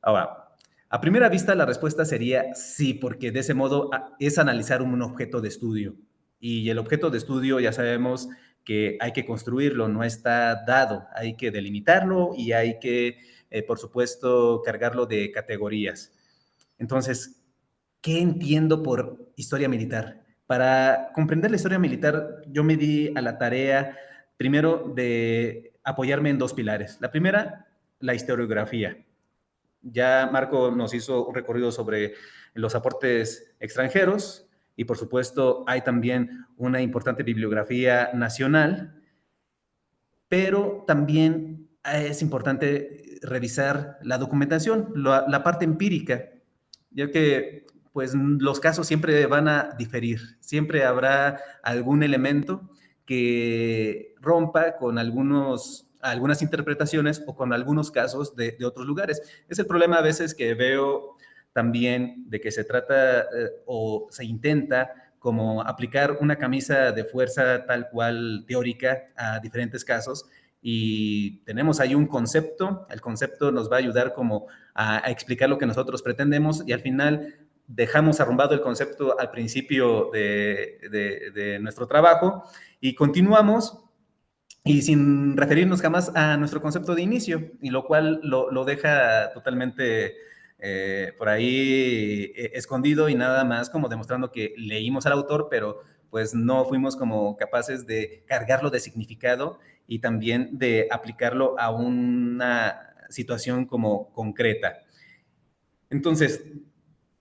Ahora, a primera vista la respuesta sería sí, porque de ese modo es analizar un objeto de estudio. Y el objeto de estudio ya sabemos que hay que construirlo, no está dado, hay que delimitarlo y hay que, por supuesto, cargarlo de categorías. Entonces, ¿qué entiendo por historia militar? Para comprender la historia militar, yo me di a la tarea primero de apoyarme en dos pilares. La primera, la historiografía. Ya Marco nos hizo un recorrido sobre los aportes extranjeros y por supuesto hay también una importante bibliografía nacional, pero también es importante revisar la documentación, la parte empírica, ya que pues los casos siempre van a diferir, siempre habrá algún elemento que rompa con algunas interpretaciones o con algunos casos de otros lugares. Es el problema a veces que veo también de que se trata o se intenta como aplicar una camisa de fuerza tal cual teórica a diferentes casos y tenemos ahí un concepto, el concepto nos va a ayudar como a explicar lo que nosotros pretendemos y al final dejamos arrumbado el concepto al principio de nuestro trabajo y continuamos y sin referirnos jamás a nuestro concepto de inicio, y lo cual lo deja totalmente por ahí escondido y nada más como demostrando que leímos al autor, pero pues no fuimos como capaces de cargarlo de significado y también de aplicarlo a una situación como concreta. Entonces,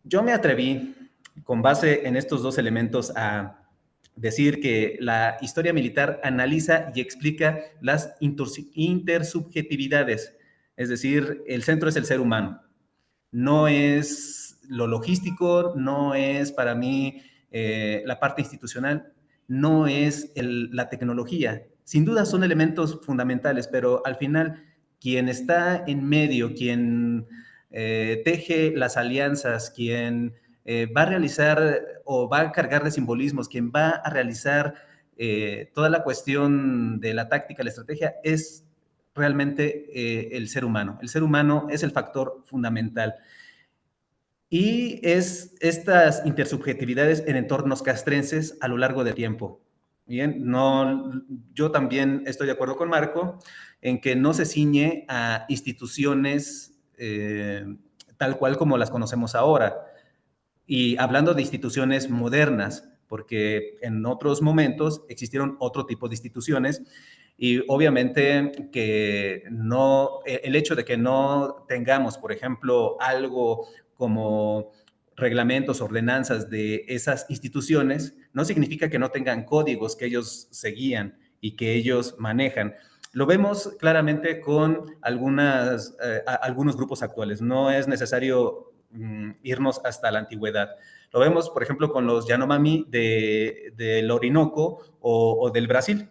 yo me atreví, con base en estos dos elementos, a decir que la historia militar analiza y explica las intersubjetividades, es decir, el centro es el ser humano. No es lo logístico, no es para mí la parte institucional, no es la tecnología. Sin duda son elementos fundamentales, pero al final quien está en medio, quien teje las alianzas, quien va a realizar o va a cargar de simbolismos, quien va a realizar toda la cuestión de la táctica, la estrategia, es realmente el ser humano. El ser humano es el factor fundamental. Y es estas intersubjetividades en entornos castrenses a lo largo del tiempo. Bien, no, yo también estoy de acuerdo con Marco en que no se ciñe a instituciones tal cual como las conocemos ahora. Y hablando de instituciones modernas, porque en otros momentos existieron otro tipo de instituciones y obviamente que no, el hecho de que no tengamos, por ejemplo, algo como reglamentos, ordenanzas de esas instituciones, no significa que no tengan códigos que ellos seguían y que ellos manejan. Lo vemos claramente con algunos grupos actuales. No es necesario irnos hasta la antigüedad. Lo vemos, por ejemplo, con los Yanomami del Orinoco o del Brasil.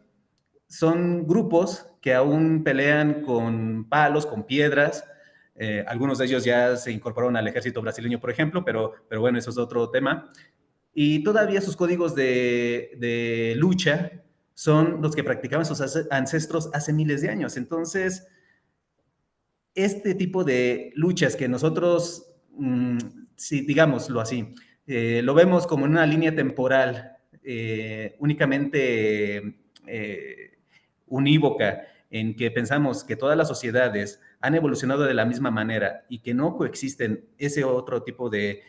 Son grupos que aún pelean con palos, con piedras. Algunos de ellos ya se incorporaron al ejército brasileño, por ejemplo, pero bueno, eso es otro tema. Y todavía sus códigos de lucha son los que practicaban sus ancestros hace miles de años. Entonces, este tipo de luchas que nosotros, si digámoslo así, lo vemos como en una línea temporal únicamente unívoca, en que pensamos que todas las sociedades han evolucionado de la misma manera y que no coexisten ese otro tipo de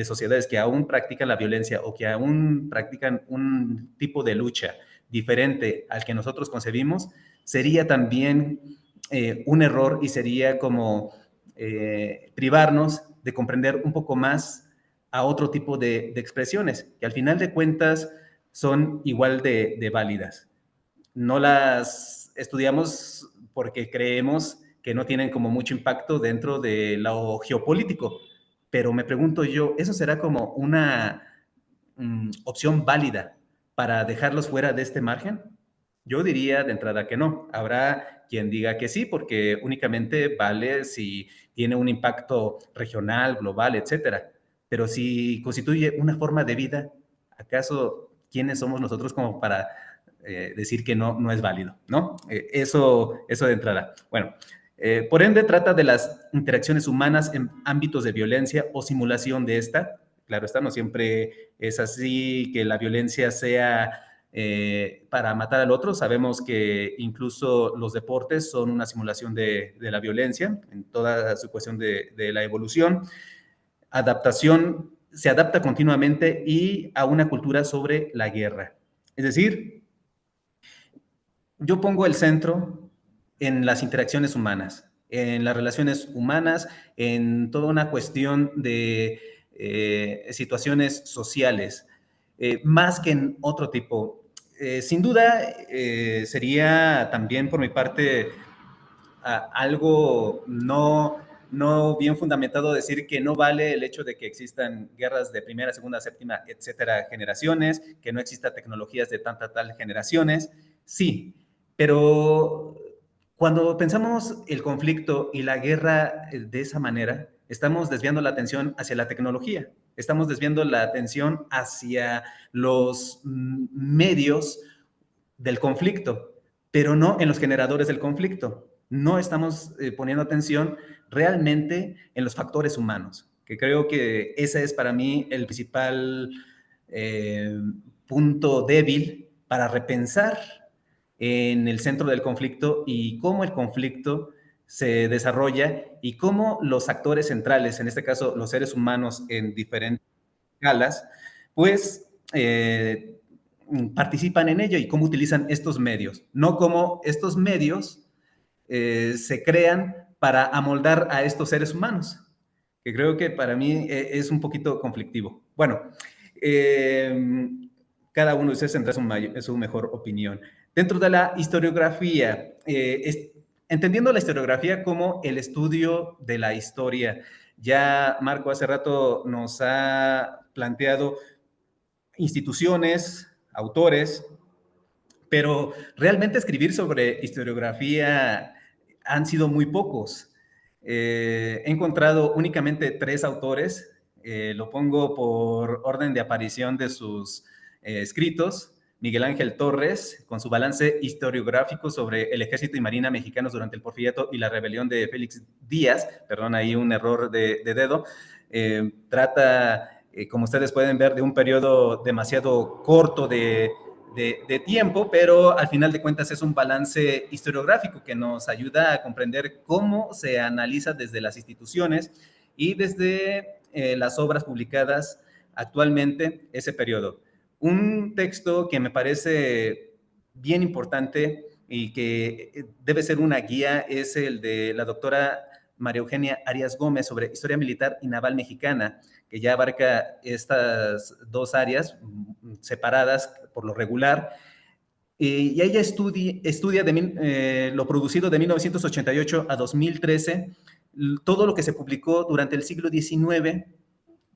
sociedades que aún practican la violencia o que aún practican un tipo de lucha diferente al que nosotros concebimos, sería también un error y sería como privarnos de comprender un poco más a otro tipo de expresiones, que al final de cuentas son igual de válidas. No las estudiamos porque creemos que no tienen como mucho impacto dentro de lo geopolítico, pero me pregunto yo, ¿eso será como una opción válida para dejarlos fuera de este margen? Yo diría de entrada que no. Habrá quien diga que sí, porque únicamente vale si tiene un impacto regional, global, etcétera. Pero si constituye una forma de vida, ¿acaso quiénes somos nosotros como para decir que no es válido? ¿No? Eso de entrada. Bueno, por ende trata de las interacciones humanas en ámbitos de violencia o simulación de esta. Claro está, no siempre es así que la violencia sea para matar al otro. Sabemos que incluso los deportes son una simulación de la violencia en toda su cuestión de la evolución. Adaptación, se adapta continuamente y a una cultura sobre la guerra. Es decir, yo pongo el centro en las interacciones humanas, en las relaciones humanas, en toda una cuestión de situaciones sociales, más que en otro tipo. Sin duda, sería también por mi parte algo no bien fundamentado decir que no vale el hecho de que existan guerras de primera, segunda, séptima, etcétera, generaciones, que no exista tecnologías de tal generaciones. Sí, pero cuando pensamos el conflicto y la guerra de esa manera, estamos desviando la atención hacia la tecnología, estamos desviando la atención hacia los medios del conflicto, pero no en los generadores del conflicto. No estamos poniendo atención realmente en los factores humanos, que creo que ese es para mí el principal eh, punto débil para repensar en el centro del conflicto y cómo el conflicto se desarrolla y cómo los actores centrales, en este caso los seres humanos en diferentes escalas, pues participan en ello y cómo utilizan estos medios, no cómo estos medios se crean para amoldar a estos seres humanos, que creo que para mí es un poquito conflictivo. Bueno, eh, cada uno de ustedes tendrá su mejor opinión. Dentro de la historiografía, entendiendo la historiografía como el estudio de la historia, ya Marco hace rato nos ha planteado instituciones, autores, pero realmente escribir sobre historiografía han sido muy pocos. He encontrado únicamente 3 autores, lo pongo por orden de aparición de sus escritos. Miguel Ángel Torres, con su balance historiográfico sobre el ejército y marina mexicanos durante el Porfiriato y la rebelión de Félix Díaz, perdón, ahí un error de dedo, trata, como ustedes pueden ver, de un periodo demasiado corto de tiempo, pero al final de cuentas es un balance historiográfico que nos ayuda a comprender cómo se analiza desde las instituciones y desde las obras publicadas actualmente ese periodo. Un texto que me parece bien importante y que debe ser una guía es el de la doctora María Eugenia Arias Gómez sobre historia militar y naval mexicana, que ya abarca estas dos áreas separadas por lo regular. Y ella estudia lo producido de 1988 a 2013, todo lo que se publicó durante el siglo XIX,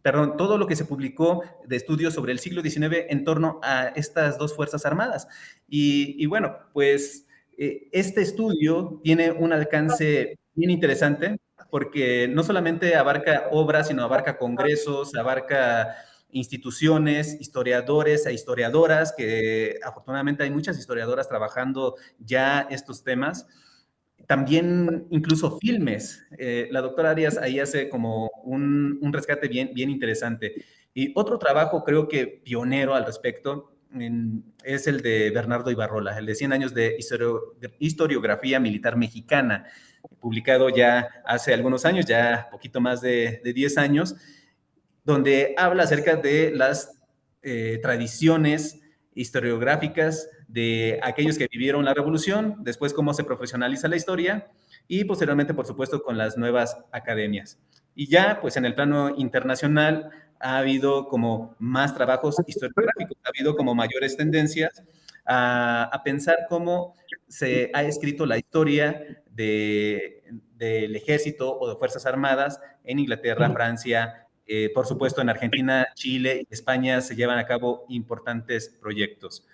perdón, todo lo que se publicó de estudios sobre el siglo XIX en torno a estas dos Fuerzas Armadas. Y bueno, pues este estudio tiene un alcance bien interesante porque no solamente abarca obras, sino abarca congresos, abarca instituciones, historiadores e historiadoras, que afortunadamente hay muchas historiadoras trabajando ya estos temas. También incluso filmes. La doctora Arias ahí hace como un rescate bien interesante. Y otro trabajo creo que pionero al respecto es el de Bernardo Ibarrola, el de 100 años de historiografía militar mexicana, publicado ya hace algunos años, ya poquito más de 10 años, donde habla acerca de las tradiciones historiográficas de aquellos que vivieron la revolución, después cómo se profesionaliza la historia y posteriormente, por supuesto, con las nuevas academias. Y ya, pues en el plano internacional ha habido como más trabajos historiográficos, ha habido como mayores tendencias a pensar cómo se ha escrito la historia del ejército o de Fuerzas Armadas en Inglaterra, Francia, por supuesto, en Argentina, Chile y España se llevan a cabo importantes proyectos.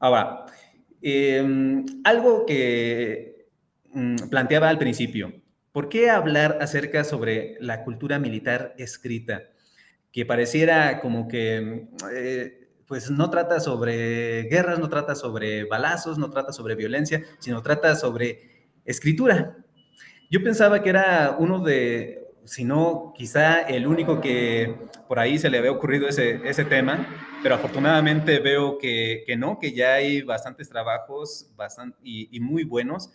Ahora, algo que planteaba al principio, ¿por qué hablar acerca sobre la cultura militar escrita? Que pareciera como que pues no trata sobre guerras, no trata sobre balazos, no trata sobre violencia, sino trata sobre escritura. Yo pensaba que era uno de, si no, quizá el único que por ahí se le había ocurrido ese tema, pero afortunadamente veo que no, que ya hay bastantes trabajos y muy buenos.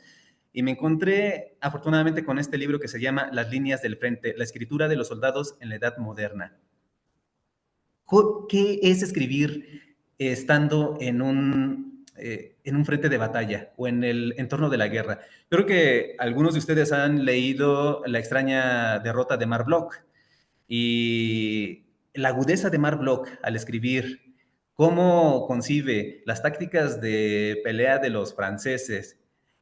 Y me encontré afortunadamente con este libro que se llama Las líneas del frente, la escritura de los soldados en la Edad Moderna. ¿Qué es escribir estando en un frente de batalla o en el entorno de la guerra? Creo que algunos de ustedes han leído La extraña derrota de Mark Bloch y la agudeza de Mark Bloch al escribir, cómo concibe las tácticas de pelea de los franceses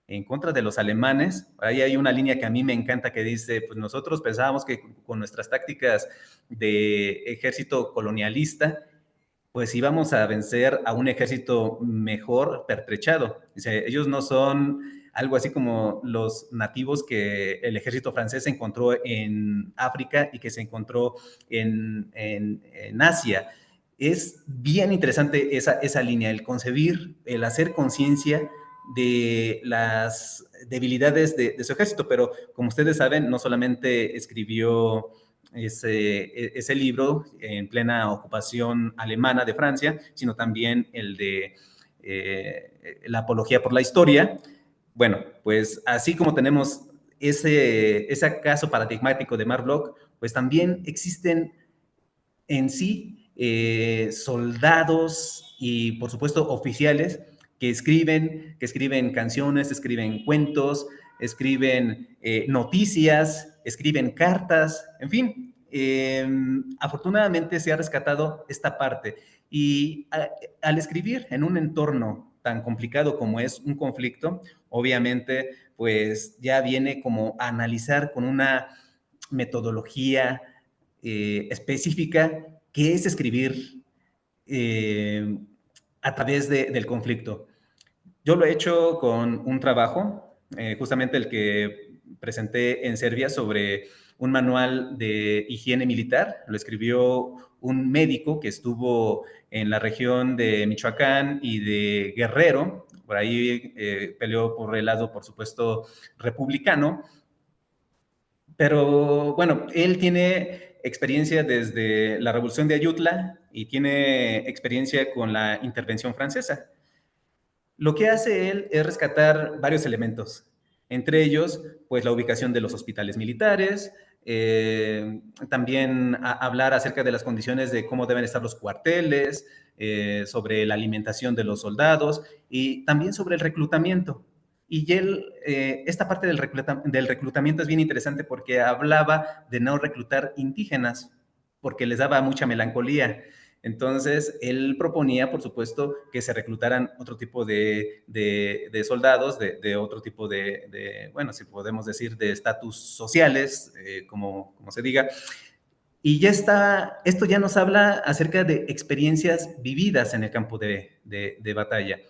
en contra de los alemanes. Ahí hay una línea que a mí me encanta que dice, pues nosotros pensábamos que con nuestras tácticas de ejército colonialista, pues íbamos a vencer a un ejército mejor pertrechado. Dice, ellos no son algo así como los nativos que el ejército francés encontró en África y que se encontró en Asia. Es bien interesante esa línea, el concebir, el hacer conciencia de las debilidades de su ejército, pero como ustedes saben, no solamente escribió ese libro en plena ocupación alemana de Francia, sino también el de la apología por la historia. Bueno, pues así como tenemos ese caso paradigmático de Mark Bloch, pues también existen en sí soldados y por supuesto oficiales que escriben canciones, escriben cuentos, escriben noticias, escriben cartas, en fin. Afortunadamente se ha rescatado esta parte y al escribir en un entorno tan complicado como es un conflicto, obviamente pues ya viene como a analizar con una metodología específica qué es escribir a través del conflicto. Yo lo he hecho con un trabajo, justamente el que presenté en Serbia sobre un manual de higiene militar. Lo escribió un médico que estuvo en la región de Michoacán y de Guerrero. Por ahí peleó por el lado, por supuesto, republicano. Pero bueno, él tiene experiencia desde la Revolución de Ayutla y tiene experiencia con la intervención francesa. Lo que hace él es rescatar varios elementos, entre ellos, pues la ubicación de los hospitales militares, también hablar acerca de las condiciones de cómo deben estar los cuarteles, sobre la alimentación de los soldados y también sobre el reclutamiento. Y él, esta parte del reclutamiento es bien interesante porque hablaba de no reclutar indígenas, porque les daba mucha melancolía. Entonces, él proponía, por supuesto, que se reclutaran otro tipo de soldados, de otro tipo bueno, si podemos decir, de estatus sociales, como se diga. Y ya está, esto ya nos habla acerca de experiencias vividas en el campo de batalla.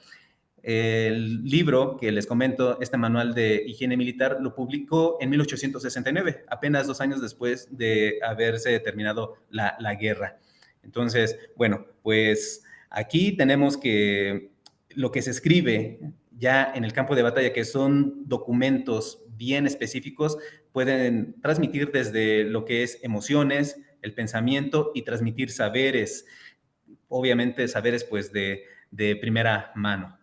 El libro que les comento, este manual de higiene militar, lo publicó en 1869, apenas 2 años después de haberse terminado la guerra. Entonces, bueno, pues aquí tenemos que lo que se escribe ya en el campo de batalla, que son documentos bien específicos, pueden transmitir desde lo que es emociones, el pensamiento y transmitir saberes, obviamente saberes pues de primera mano.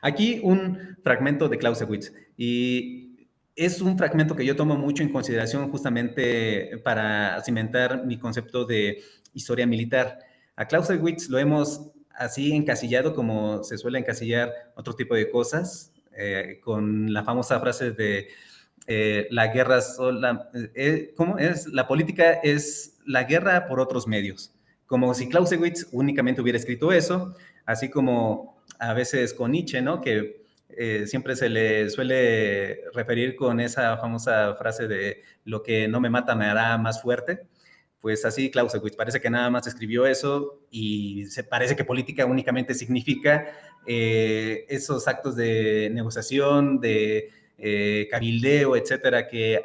Aquí un fragmento de Clausewitz, y es un fragmento que yo tomo mucho en consideración justamente para cimentar mi concepto de historia militar. A Clausewitz lo hemos así encasillado como se suele encasillar otro tipo de cosas, con la famosa frase de la guerra sola, ¿cómo es? La política es la guerra por otros medios. Como si Clausewitz únicamente hubiera escrito eso, así como a veces con Nietzsche, ¿no? Que siempre se le suele referir con esa famosa frase de lo que no me mata me hará más fuerte. Pues así Clausewitz parece que nada más escribió eso y se parece que política únicamente significa esos actos de negociación, de cabildeo, etcétera, que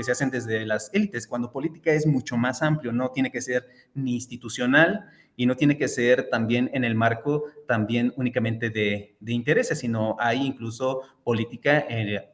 se hacen desde las élites, cuando política es mucho más amplio, no tiene que ser ni institucional y no tiene que ser también en el marco también únicamente de intereses, sino hay incluso política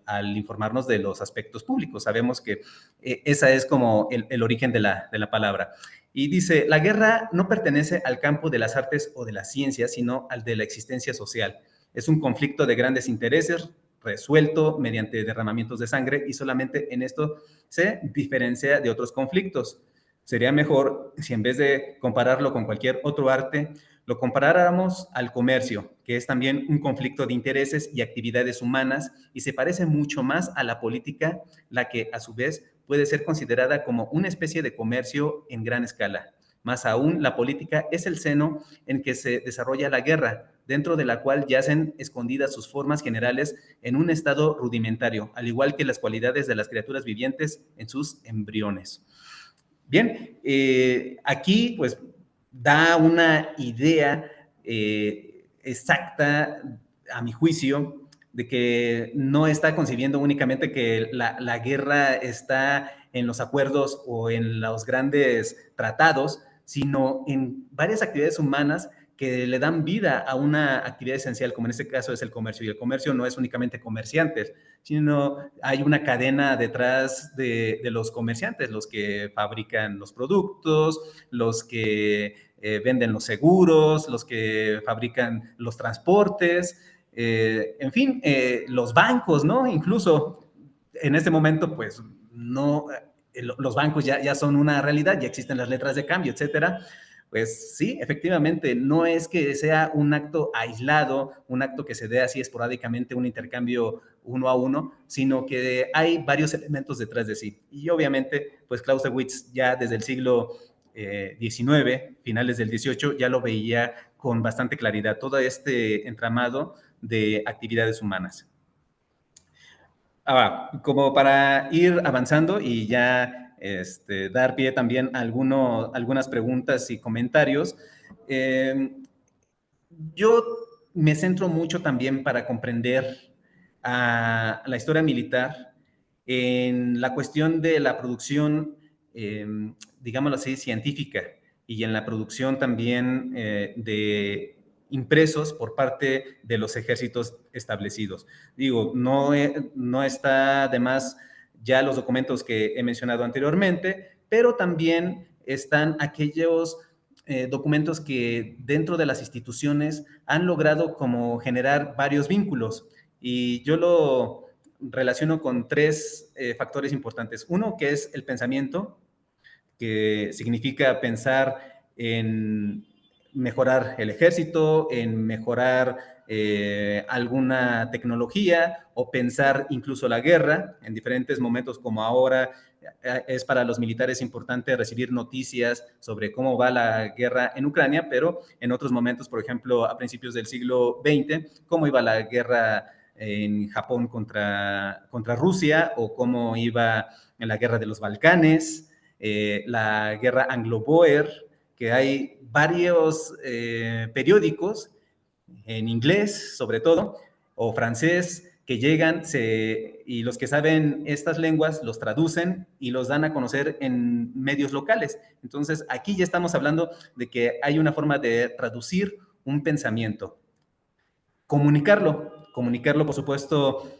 al informarnos de los aspectos públicos. Sabemos que esa es como el origen de la palabra. Y dice, la guerra no pertenece al campo de las artes o de las ciencias, sino al de la existencia social. Es un conflicto de grandes intereses resuelto mediante derramamientos de sangre y solamente en esto se diferencia de otros conflictos. Sería mejor si en vez de compararlo con cualquier otro arte, lo comparáramos al comercio, que es también un conflicto de intereses y actividades humanas y se parece mucho más a la política, la que a su vez puede ser considerada como una especie de comercio en gran escala. Más aún, la política es el seno en que se desarrolla la guerra, dentro de la cual yacen escondidas sus formas generales en un estado rudimentario, al igual que las cualidades de las criaturas vivientes en sus embriones. Bien, aquí pues da una idea exacta, a mi juicio, de que no está concibiendo únicamente que la guerra está en los acuerdos o en los grandes tratados, sino en varias actividades humanas que le dan vida a una actividad esencial, como en este caso es el comercio. Y el comercio no es únicamente comerciantes, sino hay una cadena detrás de los comerciantes, los que fabrican los productos, los que venden los seguros, los que fabrican los transportes, en fin, los bancos, ¿no? Incluso en este momento, pues, no, los bancos ya son una realidad, ya existen las letras de cambio, etcétera. Pues sí, efectivamente, no es que sea un acto aislado, un acto que se dé así esporádicamente, un intercambio uno a uno, sino que hay varios elementos detrás de sí. Y obviamente, pues Clausewitz ya desde el siglo XIX, finales del XVIII, ya lo veía con bastante claridad, todo este entramado de actividades humanas. Ahora, como para ir avanzando y ya dar pie también a algunas preguntas y comentarios, yo me centro mucho también para comprender a la historia militar en la cuestión de la producción, digámoslo así, científica y en la producción también de impresos por parte de los ejércitos establecidos. Digo, no está de más ya los documentos que he mencionado anteriormente, pero también están aquellos documentos que dentro de las instituciones han logrado como generar varios vínculos. Y yo lo relaciono con tres factores importantes. Uno, que es el pensamiento, que significa pensar en mejorar el ejército, en mejorar alguna tecnología o pensar incluso la guerra en diferentes momentos como ahora. Es para los militares importante recibir noticias sobre cómo va la guerra en Ucrania, pero en otros momentos, por ejemplo, a principios del siglo XX, cómo iba la guerra en Japón contra Rusia o cómo iba en la guerra de los Balcanes, la guerra anglo-boer, que hay varios periódicos en inglés sobre todo, o francés, que llegan y los que saben estas lenguas los traducen y los dan a conocer en medios locales. Entonces, aquí ya estamos hablando de que hay una forma de traducir un pensamiento. Comunicarlo, por supuesto,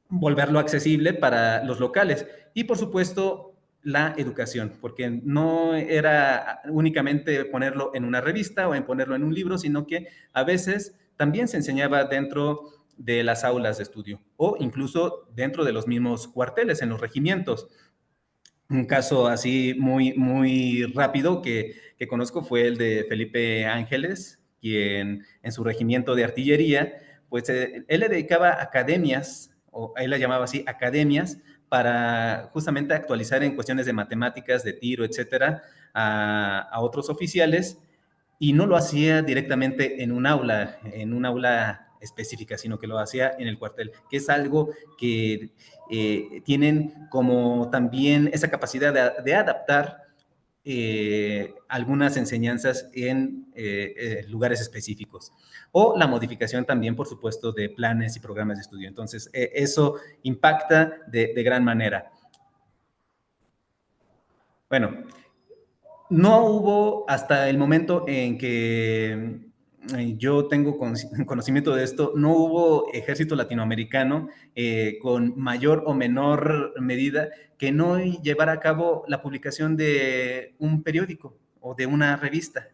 volverlo accesible para los locales. Y, por supuesto, la educación, porque no era únicamente ponerlo en una revista o en ponerlo en un libro, sino que a veces también se enseñaba dentro de las aulas de estudio o incluso dentro de los mismos cuarteles, en los regimientos. Un caso así muy rápido que conozco fue el de Felipe Ángeles, quien en su regimiento de artillería, pues él le dedicaba academias, o él la llamaba así, academias, para justamente actualizar en cuestiones de matemáticas, de tiro, etcétera, a otros oficiales, y no lo hacía directamente en un aula específica, sino que lo hacía en el cuartel, que es algo que tienen como también esa capacidad de adaptar algunas enseñanzas en lugares específicos. O la modificación también, por supuesto, de planes y programas de estudio. Entonces, eso impacta de gran manera. Bueno, no hubo hasta el momento en que yo tengo conocimiento de esto, no hubo ejército latinoamericano con mayor o menor medida que no llevara a cabo la publicación de un periódico o de una revista.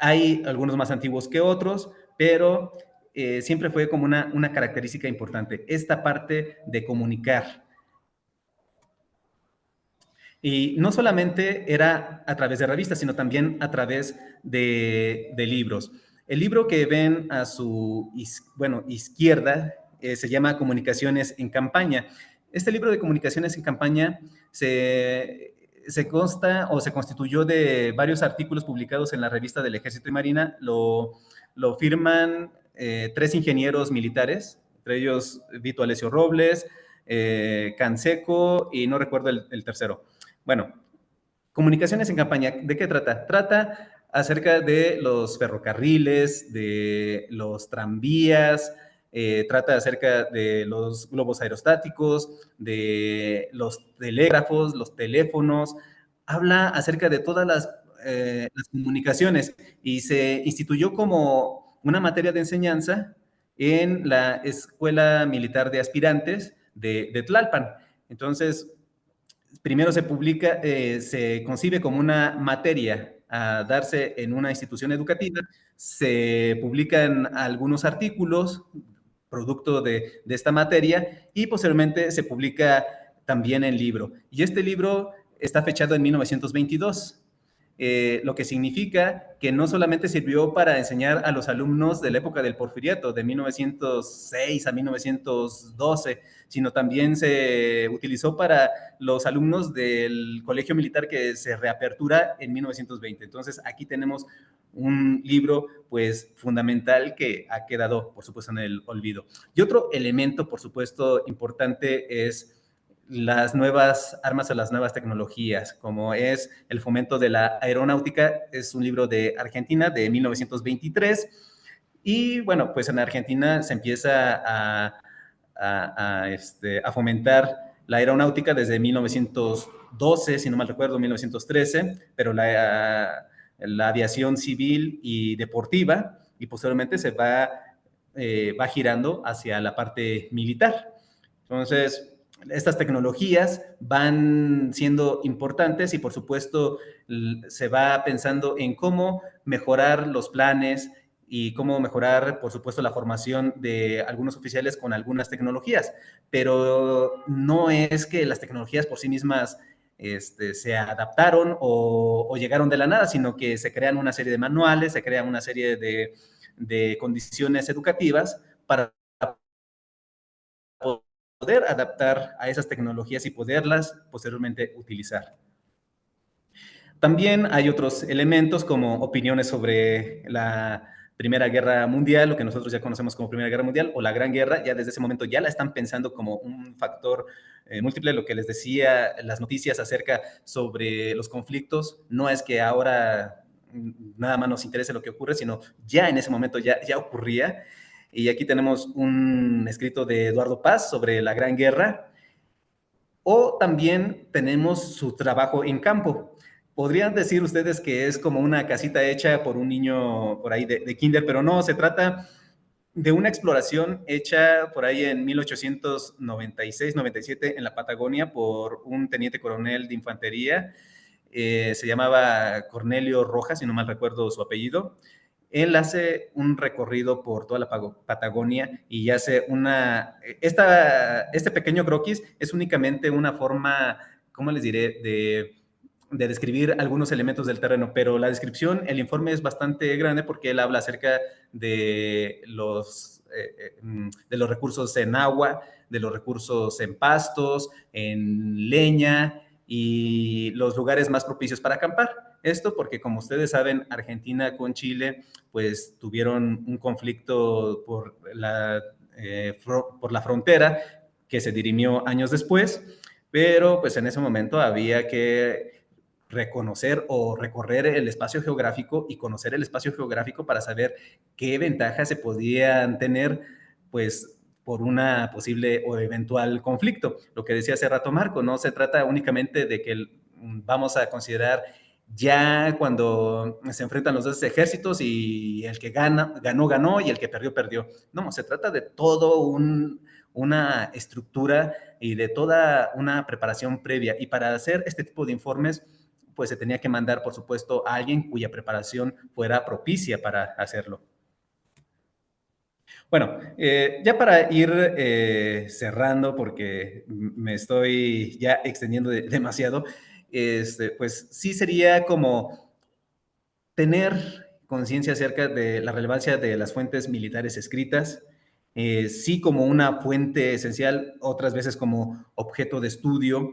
Hay algunos más antiguos que otros, pero siempre fue como una característica importante, esta parte de comunicar. Y no solamente era a través de revistas, sino también a través de libros. El libro que ven a su izquierda se llama Comunicaciones en Campaña. Este libro de Comunicaciones en Campaña se consta o se constituyó de varios artículos publicados en la revista del Ejército y Marina. Lo firman 3 ingenieros militares, entre ellos Vito Alessio Robles, Canseco y no recuerdo el tercero. Bueno, Comunicaciones en Campaña, ¿de qué trata? Trata acerca de los ferrocarriles, de los tranvías, trata acerca de los globos aerostáticos, de los telégrafos, los teléfonos, habla acerca de todas las comunicaciones y se instituyó como una materia de enseñanza en la Escuela Militar de Aspirantes de Tlalpan. Entonces, primero se concibe como una materia a darse en una institución educativa, se publican algunos artículos producto de esta materia y posteriormente se publica también el libro. Y este libro está fechado en 1922. Lo que significa que no solamente sirvió para enseñar a los alumnos de la época del Porfiriato, de 1906 a 1912, sino también se utilizó para los alumnos del Colegio Militar que se reapertura en 1920. Entonces, aquí tenemos un libro, pues, fundamental que ha quedado, por supuesto, en el olvido. Y otro elemento, por supuesto, importante es las nuevas armas o las nuevas tecnologías, como es el fomento de la aeronáutica. Es un libro de Argentina de 1923 y bueno, pues en Argentina se empieza a fomentar la aeronáutica desde 1912, si no mal recuerdo, 1913, pero la aviación civil y deportiva, y posteriormente se va girando hacia la parte militar. Entonces, estas tecnologías van siendo importantes y por supuesto se va pensando en cómo mejorar los planes y cómo mejorar, por supuesto, la formación de algunos oficiales con algunas tecnologías. Pero no es que las tecnologías por sí mismas se adaptaron o llegaron de la nada, sino que se crean una serie de manuales, se crean una serie de condiciones educativas para poder adaptar a esas tecnologías y poderlas posteriormente utilizar. También hay otros elementos como opiniones sobre la Primera Guerra Mundial, lo que nosotros ya conocemos como Primera Guerra Mundial, o la Gran Guerra. Ya desde ese momento ya la están pensando como un factor múltiple. Lo que les decía, las noticias acerca sobre los conflictos, no es que ahora nada más nos interese lo que ocurre, sino ya en ese momento ya ocurría. Y aquí tenemos un escrito de Eduardo Paz sobre la Gran Guerra, o también tenemos su trabajo en campo. Podrían decir ustedes que es como una casita hecha por un niño por ahí de kinder, pero no, se trata de una exploración hecha por ahí en 1896-97 en la Patagonia por un teniente coronel de infantería. Se llamaba Cornelio Rojas, si no mal recuerdo su apellido. Él hace un recorrido por toda la Patagonia y hace este pequeño croquis es únicamente una forma, ¿cómo les diré?, de describir algunos elementos del terreno, pero la descripción, el informe es bastante grande porque él habla acerca de los recursos en agua, de los recursos en pastos, en leña y los lugares más propicios para acampar. Esto porque, como ustedes saben, Argentina con Chile pues tuvieron un conflicto por la frontera que se dirimió años después, pero pues en ese momento había que reconocer o recorrer el espacio geográfico y conocer el espacio geográfico para saber qué ventajas se podían tener, pues, por una posible o eventual conflicto. Lo que decía hace rato Marco, no se trata únicamente de que vamos a considerar ya cuando se enfrentan los dos ejércitos y el que ganó y el que perdió. No, se trata de todo una estructura y de toda una preparación previa. Y para hacer este tipo de informes, pues se tenía que mandar, por supuesto, a alguien cuya preparación fuera propicia para hacerlo. Bueno, ya para ir cerrando, porque me estoy ya extendiendo demasiado, pues sí sería como tener conciencia acerca de la relevancia de las fuentes militares escritas, sí como una fuente esencial, otras veces como objeto de estudio,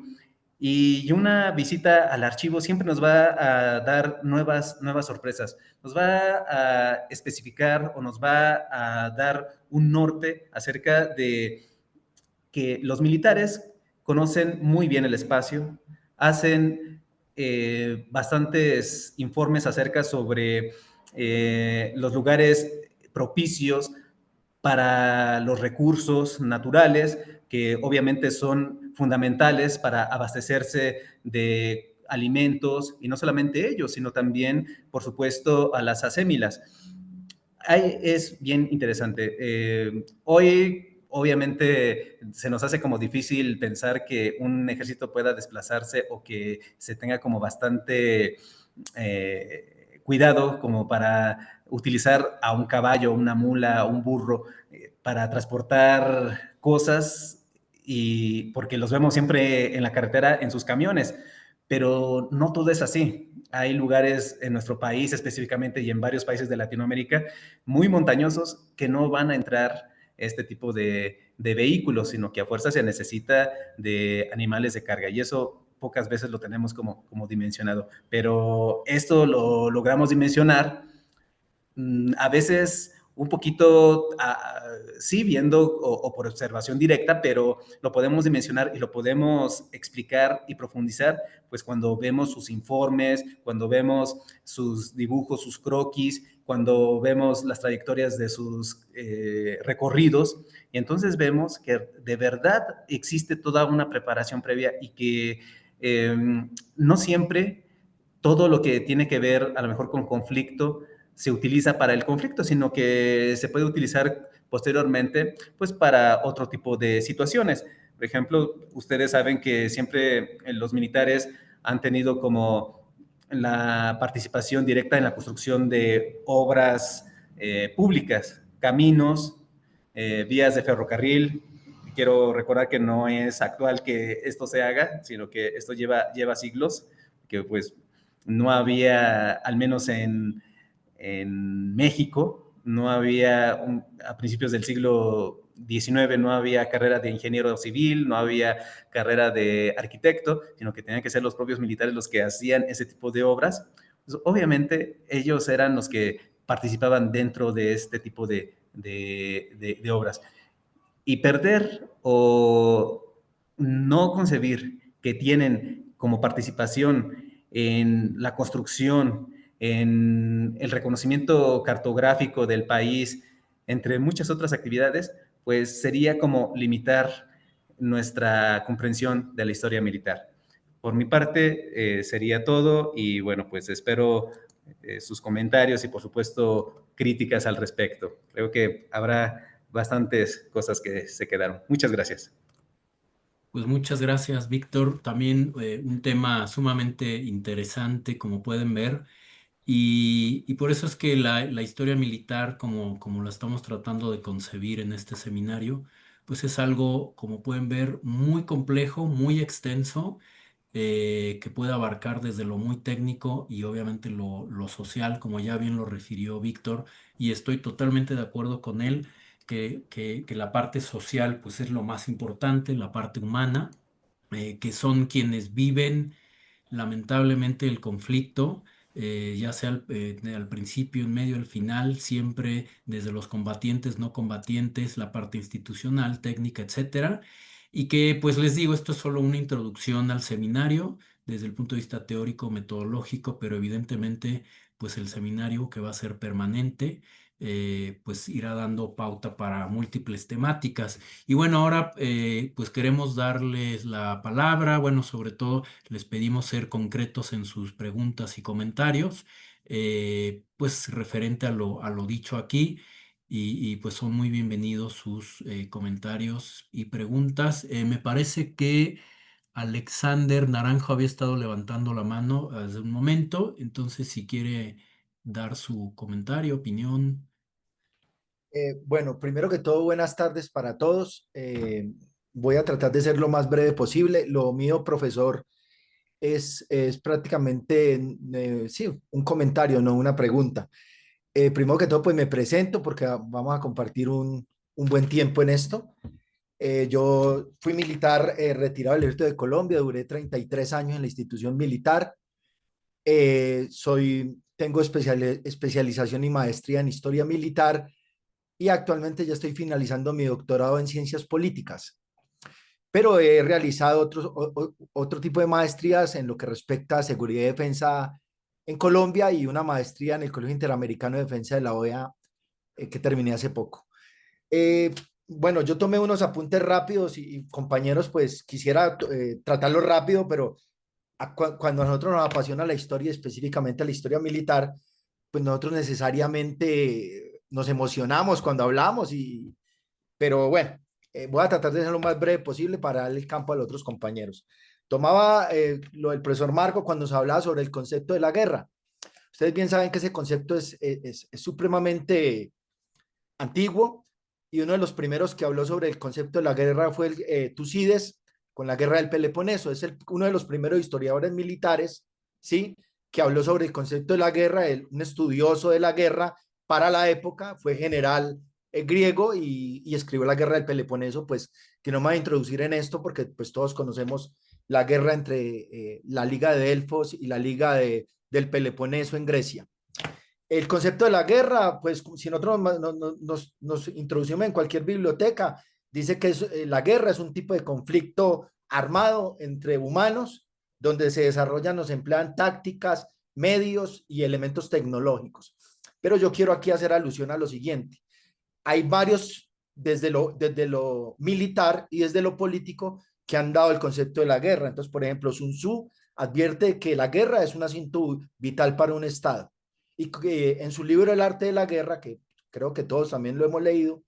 y una visita al archivo siempre nos va a dar nuevas sorpresas, nos va a especificar o nos va a dar un norte acerca de que los militares conocen muy bien el espacio, hacen bastantes informes acerca sobre los lugares propicios para los recursos naturales, que obviamente son fundamentales para abastecerse de alimentos, y no solamente ellos, sino también, por supuesto, a las acémilas. Es bien interesante. Hoy, obviamente, se nos hace como difícil pensar que un ejército pueda desplazarse o que se tenga como bastante cuidado como para utilizar a un caballo, una mula, un burro para transportar cosas, y porque los vemos siempre en la carretera en sus camiones, pero no todo es así. Hay lugares en nuestro país específicamente y en varios países de Latinoamérica muy montañosos que no van a entrar este tipo de vehículos, sino que a fuerza se necesita de animales de carga, y eso pocas veces lo tenemos como dimensionado. Pero esto lo logramos dimensionar a veces un poquito, sí, viendo o por observación directa, pero lo podemos dimensionar y lo podemos explicar y profundizar, pues cuando vemos sus informes, cuando vemos sus dibujos, sus croquis, cuando vemos las trayectorias de sus recorridos, y entonces vemos que de verdad existe toda una preparación previa y que no siempre todo lo que tiene que ver a lo mejor con conflicto se utiliza para el conflicto, sino que se puede utilizar posteriormente pues para otro tipo de situaciones. Por ejemplo, ustedes saben que siempre los militares han tenido como la participación directa en la construcción de obras públicas, caminos, vías de ferrocarril, quiero recordar que no es actual que esto se haga, sino que esto lleva siglos, que pues no había, al menos en México, no había, a principios del siglo XIX, no había carrera de ingeniero civil, no había carrera de arquitecto, sino que tenían que ser los propios militares los que hacían ese tipo de obras. Pues, obviamente, ellos eran los que participaban dentro de este tipo de obras. Y perder o no concebir que tienen como participación en la construcción, en el reconocimiento cartográfico del país, entre muchas otras actividades, pues sería como limitar nuestra comprensión de la historia militar. Por mi parte, sería todo y bueno, pues espero sus comentarios y por supuesto críticas al respecto. Creo que habrá bastantes cosas que se quedaron. Muchas gracias. Pues muchas gracias, Víctor. También un tema sumamente interesante, como pueden ver. Y por eso es que la historia militar, como la estamos tratando de concebir en este seminario, pues es algo, como pueden ver, muy complejo, muy extenso, que puede abarcar desde lo muy técnico y obviamente lo social, como ya bien lo refirió Víctor, y estoy totalmente de acuerdo con él, que la parte social pues es lo más importante, la parte humana, que son quienes viven lamentablemente el conflicto, ya sea al principio, en medio, al final, siempre desde los combatientes, no combatientes, la parte institucional, técnica, etcétera. Y que, pues les digo, esto es solo una introducción al seminario desde el punto de vista teórico, metodológico, pero evidentemente, pues el seminario que va a ser permanente, pues irá dando pauta para múltiples temáticas. Y bueno, ahora pues queremos darles la palabra, bueno, sobre todo les pedimos ser concretos en sus preguntas y comentarios, pues referente a lo dicho aquí, pues son muy bienvenidos sus comentarios y preguntas. Me parece que Alexander Naranjo había estado levantando la mano hace un momento, entonces si quiere dar su comentario, opinión. Bueno, primero que todo, buenas tardes para todos. Voy a tratar de ser lo más breve posible. Lo mío, profesor, es prácticamente, sí, un comentario, no una pregunta. Primero que todo, pues me presento porque vamos a compartir un buen tiempo en esto. Yo fui militar retirado del Ejército de Colombia, duré 33 años en la institución militar. Tengo especialización y maestría en historia militar y actualmente ya estoy finalizando mi doctorado en ciencias políticas, pero he realizado otro tipo de maestrías en lo que respecta a seguridad y defensa en Colombia y una maestría en el Colegio Interamericano de Defensa de la OEA que terminé hace poco. Eh, bueno, yo tomé unos apuntes rápidos y compañeros, pues quisiera tratarlo rápido, pero cuando a nosotros nos apasiona la historia, específicamente la historia militar, pues nosotros necesariamente nos emocionamos cuando hablamos, pero bueno, voy a tratar de ser lo más breve posible para darle el campo a los otros compañeros. Tomaba lo del profesor Marco cuando se hablaba sobre el concepto de la guerra. Ustedes bien saben que ese concepto es supremamente antiguo y uno de los primeros que habló sobre el concepto de la guerra fue Tucídides con la guerra del Peloponeso. Es uno de los primeros historiadores militares, ¿sí? Que habló sobre el concepto de la guerra, un estudioso de la guerra para la época, fue general griego y escribió la guerra del Peloponeso, pues que no me voy a introducir en esto porque pues todos conocemos la guerra entre la Liga de Delfos y la Liga del Peloponeso en Grecia. El concepto de la guerra, pues si nosotros nos introducimos en cualquier biblioteca, dice que la guerra es un tipo de conflicto armado entre humanos, donde se desarrollan, nos emplean tácticas, medios y elementos tecnológicos. Pero yo quiero aquí hacer alusión a lo siguiente. Hay varios, desde lo militar y desde lo político, que han dado el concepto de la guerra. Entonces, por ejemplo, Sun Tzu advierte que la guerra es un asunto vital para un Estado y que en su libro El arte de la guerra, que creo que todos también lo hemos leído,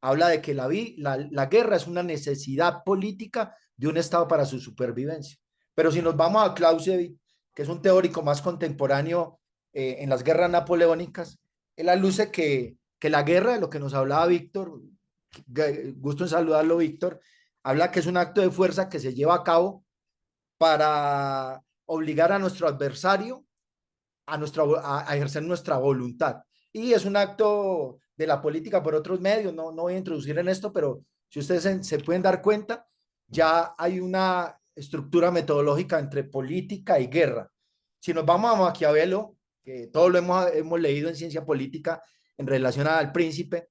habla de que la guerra es una necesidad política de un Estado para su supervivencia. Pero si nos vamos a Clausewitz, que es un teórico más contemporáneo en las guerras napoleónicas, él aluce que la guerra, de lo que nos hablaba Víctor, gusto en saludarlo, Víctor, habla que es un acto de fuerza que se lleva a cabo para obligar a nuestro adversario a ejercer nuestra voluntad. Y es un acto de la política por otros medios, no voy a introducir en esto, pero si ustedes se pueden dar cuenta, ya hay una estructura metodológica entre política y guerra. Si nos vamos a Maquiavelo, que todos lo hemos leído en ciencia política en relación al Príncipe,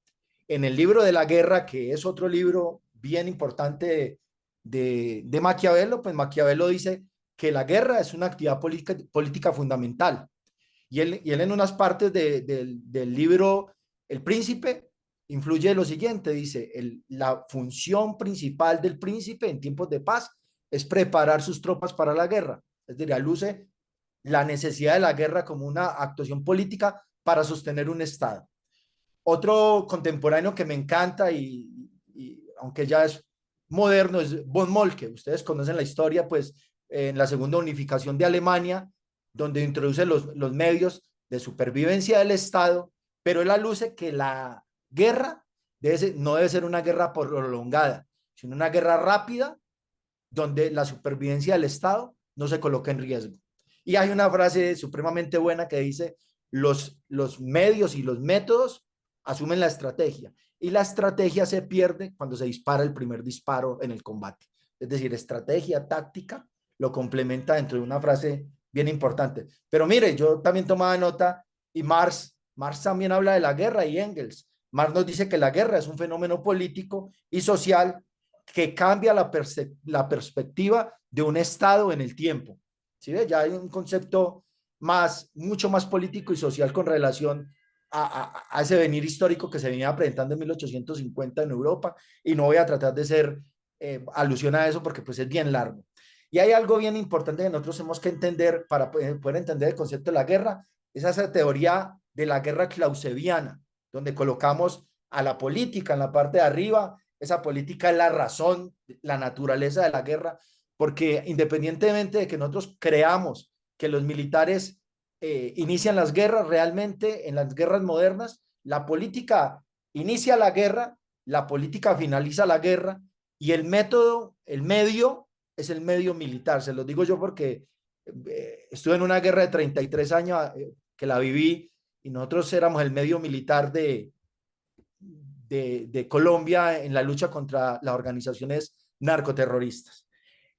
en el libro de la guerra, que es otro libro bien importante de Maquiavelo, pues Maquiavelo dice que la guerra es una actividad política fundamental. Y él en unas partes del libro El Príncipe influye lo siguiente, dice, la función principal del príncipe en tiempos de paz es preparar sus tropas para la guerra. Es decir, aluce la necesidad de la guerra como una actuación política para sostener un Estado. Otro contemporáneo que me encanta y aunque ya es moderno es von Moltke. Ustedes conocen la historia, pues en la segunda unificación de Alemania, donde introduce los medios de supervivencia del Estado, pero él aluce que la guerra no debe ser una guerra prolongada, sino una guerra rápida donde la supervivencia del Estado no se coloca en riesgo. Y hay una frase supremamente buena que dice, los medios y los métodos asumen la estrategia y la estrategia se pierde cuando se dispara el primer disparo en el combate. Es decir, estrategia, táctica, lo complementa dentro de una frase bien importante. Pero mire, yo también tomaba nota y Marx también habla de la guerra y Engels. Marx nos dice que la guerra es un fenómeno político y social que cambia la perspectiva de un Estado en el tiempo. ¿Sí ve? Ya hay un concepto mucho más político y social con relación a ese venir histórico que se venía presentando en 1850 en Europa, y no voy a tratar de hacer alusión a eso porque pues es bien largo. Y hay algo bien importante que nosotros tenemos que entender para poder entender el concepto de la guerra, es esa teoría de la guerra clausewviana, donde colocamos a la política en la parte de arriba. Esa política es la razón, la naturaleza de la guerra, porque independientemente de que nosotros creamos que los militares inician las guerras, realmente en las guerras modernas, la política inicia la guerra, la política finaliza la guerra, y el método, el medio, es el medio militar. Se los digo yo porque estuve en una guerra de 33 años que la viví, y nosotros éramos el medio militar de Colombia en la lucha contra las organizaciones narcoterroristas.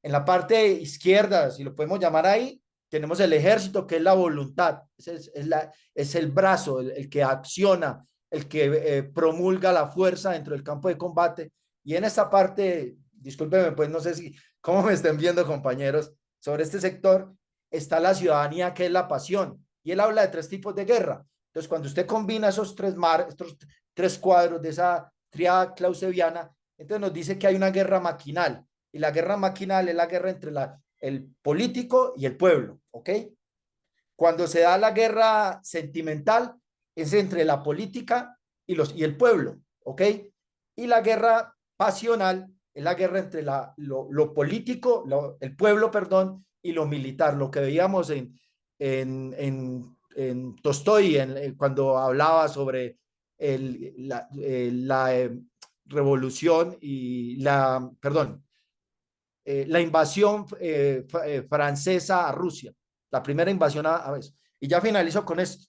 En la parte izquierda, si lo podemos llamar ahí, tenemos el ejército, que es la voluntad, es el brazo, el que acciona, el que promulga la fuerza dentro del campo de combate. Y en esta parte, discúlpeme, pues no sé cómo me estén viendo, compañeros, sobre este sector está la ciudadanía, que es la pasión. Y él habla de 3 tipos de guerra. Entonces, cuando usted combina estos 3 cuadros de esa tríada clausewviana, entonces nos dice que hay una guerra maquinal. Y la guerra maquinal es la guerra entre el político y el pueblo, ¿ok? Cuando se da la guerra sentimental, es entre la política y el pueblo, ¿ok? Y la guerra pasional es la guerra entre lo político, el pueblo, perdón, y lo militar, lo que veíamos en Tolstoy, cuando hablaba sobre la revolución y la invasión francesa a Rusia, la primera invasión a veces. Y ya finalizo con esto.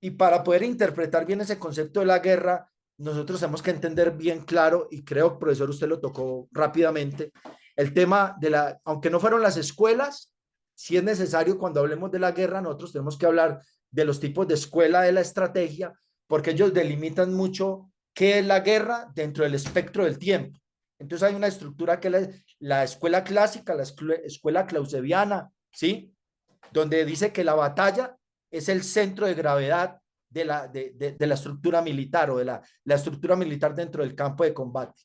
Y para poder interpretar bien ese concepto de la guerra, nosotros tenemos que entender bien claro, y creo, profesor, usted lo tocó rápidamente, el tema aunque no fueron las escuelas, sí es necesario cuando hablemos de la guerra, nosotros tenemos que hablar de los tipos de escuela de la estrategia, porque ellos delimitan mucho qué es la guerra dentro del espectro del tiempo. Entonces hay una estructura que es la escuela clásica, la escuela clausewviana, ¿sí? Donde dice que la batalla es el centro de gravedad de la estructura militar, o de la estructura militar dentro del campo de combate.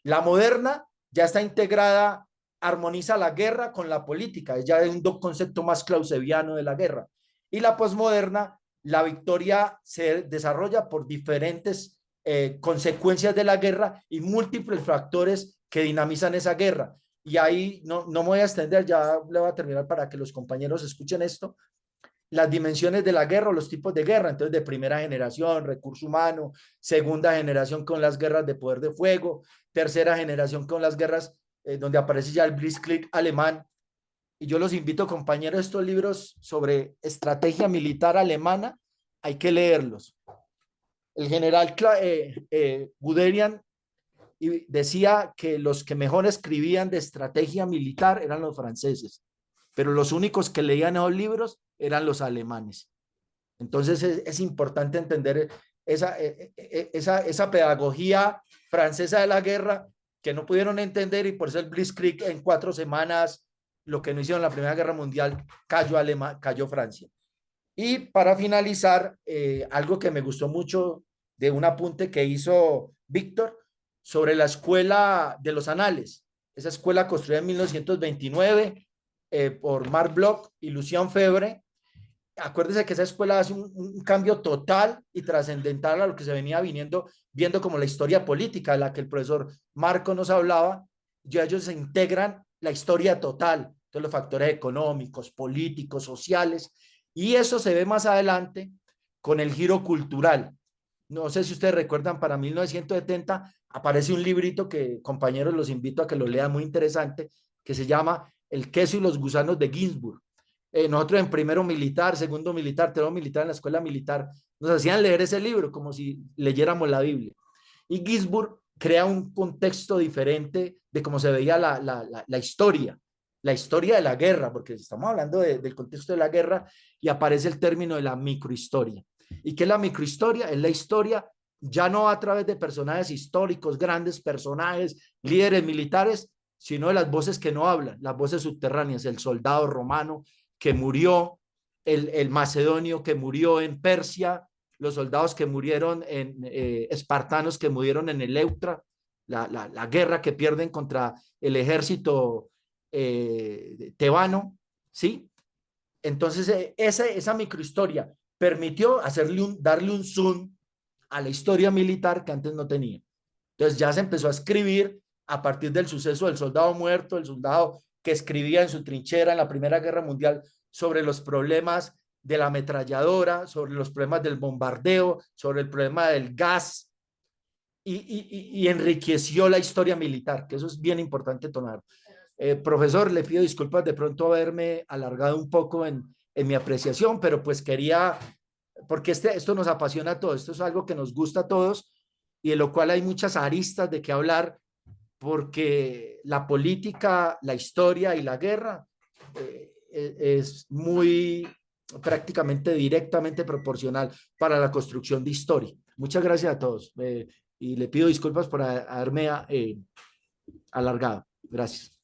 La moderna ya está integrada, armoniza la guerra con la política, es ya un concepto más clausewviano de la guerra. Y la posmoderna, la victoria se desarrolla por diferentes consecuencias de la guerra y múltiples factores que dinamizan esa guerra. Y ahí no me voy a extender, ya le voy a terminar para que los compañeros escuchen esto. las dimensiones de la guerra o los tipos de guerra, entonces de primera generación, recurso humano, segunda generación con las guerras de poder de fuego, tercera generación con las guerras donde aparece ya el Blitzkrieg alemán. Y yo los invito, compañeros, estos libros sobre estrategia militar alemana, hay que leerlos. El general Guderian decía que los que mejor escribían de estrategia militar eran los franceses, pero los únicos que leían esos libros eran los alemanes. Entonces es importante entender esa pedagogía francesa de la guerra que no pudieron entender, y por eso el Blitzkrieg en 4 semanas, lo que no hicieron en la Primera Guerra Mundial, cayó Francia. Y para finalizar, algo que me gustó mucho de un apunte que hizo Víctor sobre la escuela de los anales. Esa escuela construida en 1929 por Marc Bloch y Lucien Febvre. Acuérdese que esa escuela hace un cambio total y trascendental a lo que se venía viendo como la historia política de la que el profesor Marco nos hablaba. Ya ellos se integran la historia total, todos los factores económicos, políticos, sociales, y eso se ve más adelante con el giro cultural. No sé si ustedes recuerdan, para 1970 aparece un librito que, compañeros, los invito a que lo lean, muy interesante, que se llama El queso y los gusanos de Ginsburg. Nosotros en primero militar, segundo militar, tercero militar, en la escuela militar, nos hacían leer ese libro como si leyéramos la Biblia. Y Ginsburg crea un contexto diferente de cómo se veía la historia de la guerra, porque estamos hablando del contexto de la guerra, y aparece el término de la microhistoria. ¿Y qué es la microhistoria? Es la historia ya no a través de personajes históricos, grandes personajes, líderes militares, sino de las voces que no hablan, las voces subterráneas, el soldado romano que murió, el macedonio que murió en Persia, los soldados que murieron espartanos que murieron en el Eutra, la guerra que pierden contra el ejército tebano, ¿sí? Entonces, esa microhistoria permitió darle un zoom a la historia militar que antes no tenía. Entonces ya se empezó a escribir a partir del suceso del soldado muerto, el soldado que escribía en su trinchera en la Primera Guerra Mundial sobre los problemas de la ametralladora, sobre los problemas del bombardeo, sobre el problema del gas, y enriqueció la historia militar, que eso es bien importante tomar. Profesor, le pido disculpas de pronto haberme alargado un poco en mi apreciación, pero pues quería, porque esto nos apasiona a todos, esto es algo que nos gusta a todos y de lo cual hay muchas aristas de qué hablar, porque la política, la historia y la guerra es muy prácticamente directamente proporcional para la construcción de historia. Muchas gracias a todos y le pido disculpas por haberme alargado. Gracias.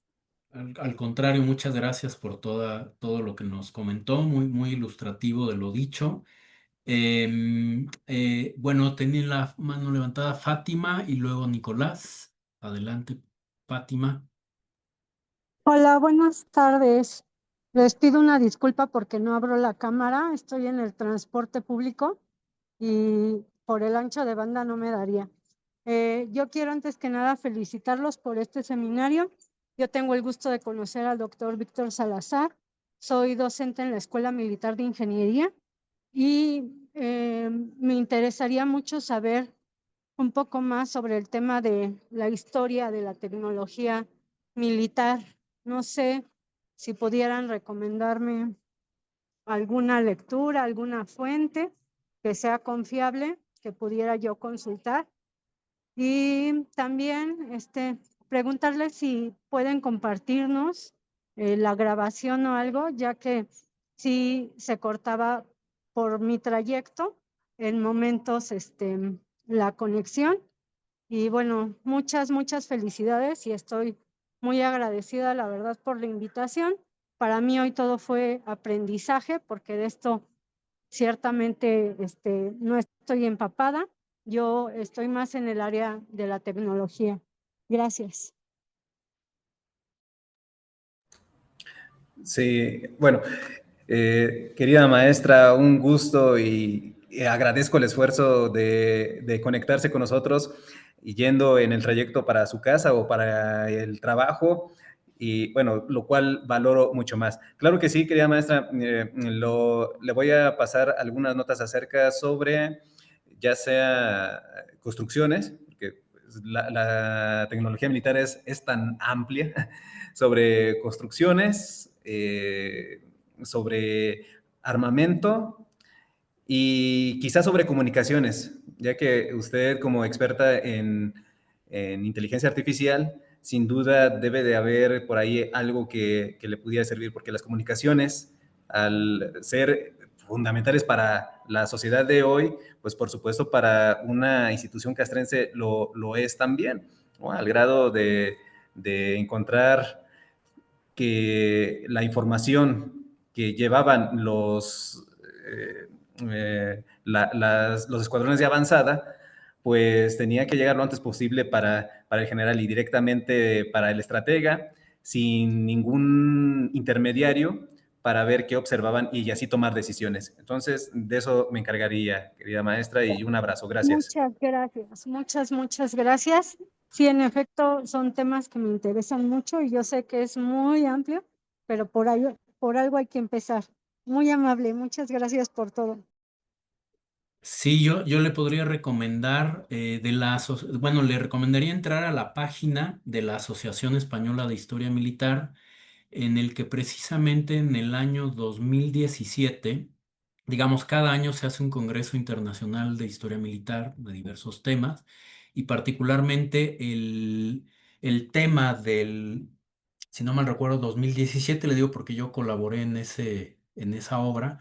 Al contrario, muchas gracias por todo lo que nos comentó, muy ilustrativo de lo dicho. Bueno, tenía la mano levantada Fátima y luego Nicolás. Adelante, Fátima. Hola, buenas tardes. Les pido una disculpa porque no abro la cámara. Estoy en el transporte público y por el ancho de banda no me daría. Yo quiero antes que nada felicitarlos por este seminario. Yo tengo el gusto de conocer al doctor Víctor Salazar. Soy docente en la Escuela Militar de Ingeniería y me interesaría mucho saber un poco más sobre el tema de la historia de la tecnología militar. No sé si pudieran recomendarme alguna lectura, alguna fuente que sea confiable, que pudiera yo consultar. Y también preguntarles si pueden compartirnos la grabación o algo, ya que sí se cortaba por mi trayecto en momentos la conexión. Y bueno, muchas felicidades y estoy muy agradecida, la verdad, por la invitación. Para mí hoy todo fue aprendizaje, porque de esto ciertamente no estoy empapada. Yo estoy más en el área de la tecnología. Gracias. Sí, bueno, querida maestra, un gusto y agradezco el esfuerzo de conectarse con nosotros y yendo en el trayecto para su casa o para el trabajo. y bueno, lo cual valoro mucho más. Claro que sí, querida maestra, le voy a pasar algunas notas acerca sobre ya sea construcciones, porque la tecnología militar es tan amplia, sobre construcciones, sobre armamento y quizás sobre comunicaciones, ya que usted como experta en inteligencia artificial, sin duda debe de haber por ahí algo que le pudiera servir, porque las comunicaciones, al ser fundamentales para la sociedad de hoy, pues por supuesto para una institución castrense lo es también, ¿no? Al grado de encontrar que la información que llevaban los escuadrones de avanzada, pues tenía que llegar lo antes posible para el general y directamente para el estratega, sin ningún intermediario, para ver qué observaban y así tomar decisiones. Entonces, de eso me encargaría, querida maestra, y un abrazo. Gracias. Muchas gracias, muchas gracias. Sí, en efecto, son temas que me interesan mucho y yo sé que es muy amplio, pero por algo hay que empezar. Muy amable, muchas gracias por todo. Sí, yo le podría recomendar bueno, le recomendaría entrar a la página de la Asociación Española de Historia Militar, en el que precisamente en el año 2017, digamos, cada año se hace un Congreso Internacional de Historia Militar de diversos temas, y particularmente el tema del, si no mal recuerdo, 2017, le digo porque yo colaboré en esa obra,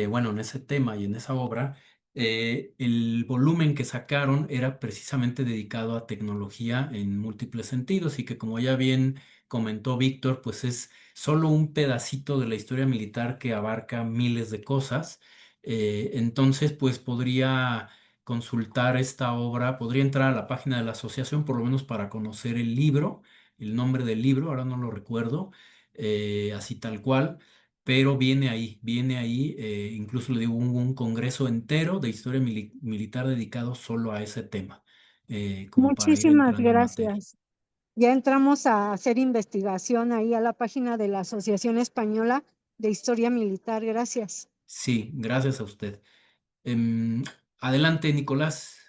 bueno, en ese tema y en esa obra. El volumen que sacaron era precisamente dedicado a tecnología en múltiples sentidos, y que, como ya bien comentó Víctor, pues es solo un pedacito de la historia militar que abarca miles de cosas. Entonces, pues podría consultar esta obra, podría entrar a la página de la asociación por lo menos para conocer el libro, el nombre del libro, ahora no lo recuerdo, así tal cual. Pero viene ahí, incluso le digo, un congreso entero de historia militar dedicado solo a ese tema, como para ir Muchísimas entrando en materia. gracias. Ya entramos a hacer investigación ahí a la página de la Asociación Española de Historia Militar. Gracias. Sí, gracias a usted. Em, Adelante, Nicolás.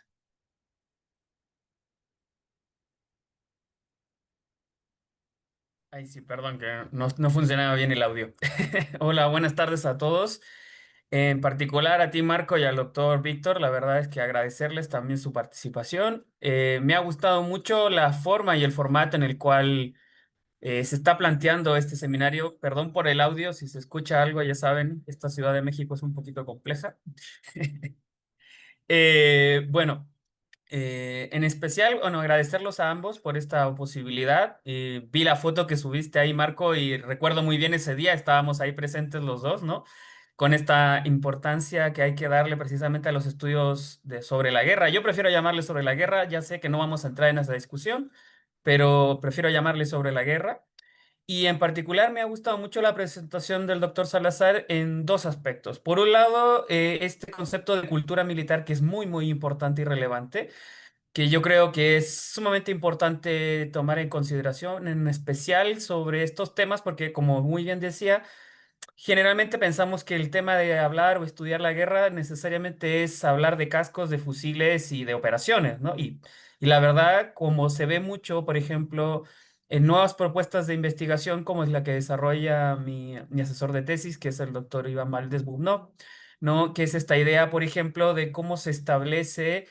Ay, sí, perdón, que no funcionaba bien el audio. Hola, buenas tardes a todos. En particular a ti, Marco, y al doctor Víctor, la verdad es que agradecerles también su participación. Me ha gustado mucho la forma y el formato en el cual se está planteando este seminario. Perdón por el audio, si se escucha algo, ya saben, esta Ciudad de México es un poquito compleja. Bueno. En especial, bueno, agradecerlos a ambos por esta posibilidad. Vi la foto que subiste ahí, Marco, y recuerdo muy bien ese día, estábamos ahí presentes los dos, ¿no? Con esta importancia que hay que darle precisamente a los estudios sobre la guerra. Yo prefiero llamarle sobre la guerra, ya sé que no vamos a entrar en esa discusión, pero prefiero llamarle sobre la guerra. Y en particular me ha gustado mucho la presentación del doctor Salazar en dos aspectos. Por un lado, este concepto de cultura militar que es muy importante y relevante, que yo creo que es sumamente importante tomar en consideración, en especial sobre estos temas, porque como muy bien decía, generalmente pensamos que el tema de hablar o estudiar la guerra necesariamente es hablar de cascos, de fusiles y de operaciones, ¿no? Y la verdad, como se ve mucho, por ejemplo, en nuevas propuestas de investigación, como es la que desarrolla mi asesor de tesis, que es el doctor Iván Valdés Bubnov, ¿no? Que es esta idea, por ejemplo, de cómo se establece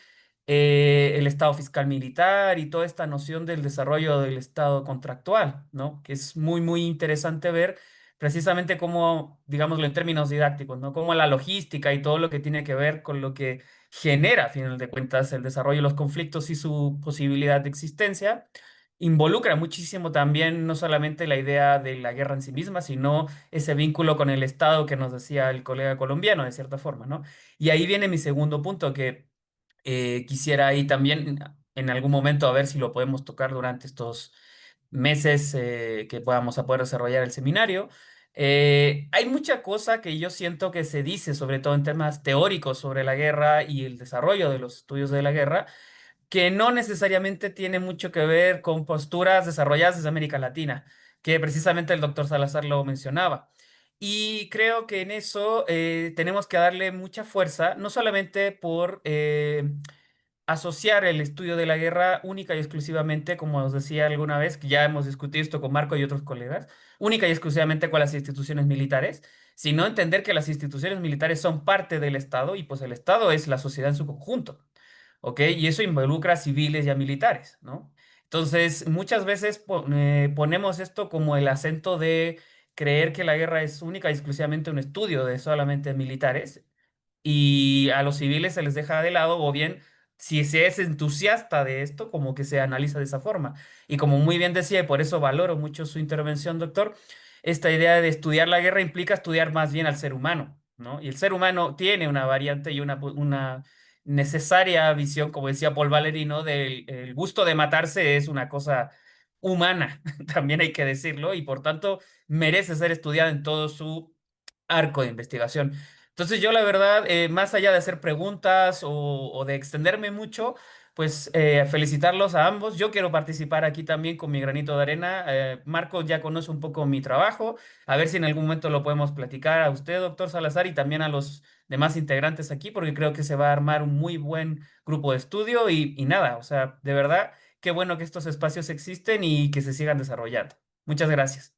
el Estado fiscal militar y toda esta noción del desarrollo del Estado contractual, ¿no? Que es muy interesante ver precisamente cómo, digámoslo en términos didácticos, ¿no? Cómo la logística y todo lo que tiene que ver con lo que genera, a final de cuentas, el desarrollo de los conflictos y su posibilidad de existencia, involucra muchísimo también no solamente la idea de la guerra en sí misma, sino ese vínculo con el Estado que nos decía el colega colombiano, de cierta forma, ¿no? Y ahí viene mi segundo punto, que quisiera ahí también en algún momento a ver si lo podemos tocar durante estos meses que podamos a poder desarrollar el seminario. Hay mucha cosa que yo siento que se dice, sobre todo en temas teóricos sobre la guerra y el desarrollo de los estudios de la guerra, que no necesariamente tiene mucho que ver con posturas desarrolladas desde América Latina. que precisamente el doctor Salazar lo mencionaba. Y creo que en eso tenemos que darle mucha fuerza, no solamente por asociar el estudio de la guerra única y exclusivamente, como os decía alguna vez, que ya hemos discutido esto con Marco y otros colegas, única y exclusivamente con las instituciones militares, sino entender que las instituciones militares son parte del Estado y pues el Estado es la sociedad en su conjunto. ¿Ok? Y eso involucra a civiles y a militares, ¿no? Entonces, muchas veces ponemos esto como el acento de creer que la guerra es única y exclusivamente un estudio de solamente militares y a los civiles se les deja de lado o bien si se es entusiasta de esto, como que se analiza de esa forma. Y como muy bien decía, y por eso valoro mucho su intervención, doctor, esta idea de estudiar la guerra implica estudiar más bien al ser humano, ¿no? Y el ser humano tiene una variante y una necesaria visión, como decía Paul Valerino, del el gusto de matarse es una cosa humana, también hay que decirlo, y por tanto merece ser estudiada en todo su arco de investigación. Entonces yo la verdad, más allá de hacer preguntas o de extenderme mucho, pues felicitarlos a ambos. Yo quiero participar aquí también con mi granito de arena. Marco ya conoce un poco mi trabajo. A ver si en algún momento lo podemos platicar a usted, doctor Salazar, y también a los demás integrantes aquí, porque creo que se va a armar un muy buen grupo de estudio y nada, o sea, de verdad, qué bueno que estos espacios existen y que se sigan desarrollando. Muchas gracias.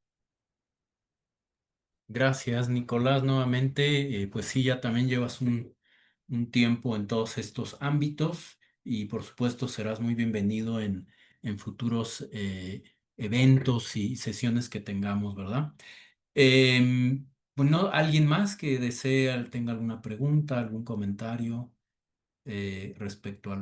Gracias, Nicolás, nuevamente. Pues sí, ya también llevas un tiempo en todos estos ámbitos y por supuesto serás muy bienvenido en futuros eventos y sesiones que tengamos, ¿verdad? Bueno, ¿alguien más que desee, tenga alguna pregunta, algún comentario respecto a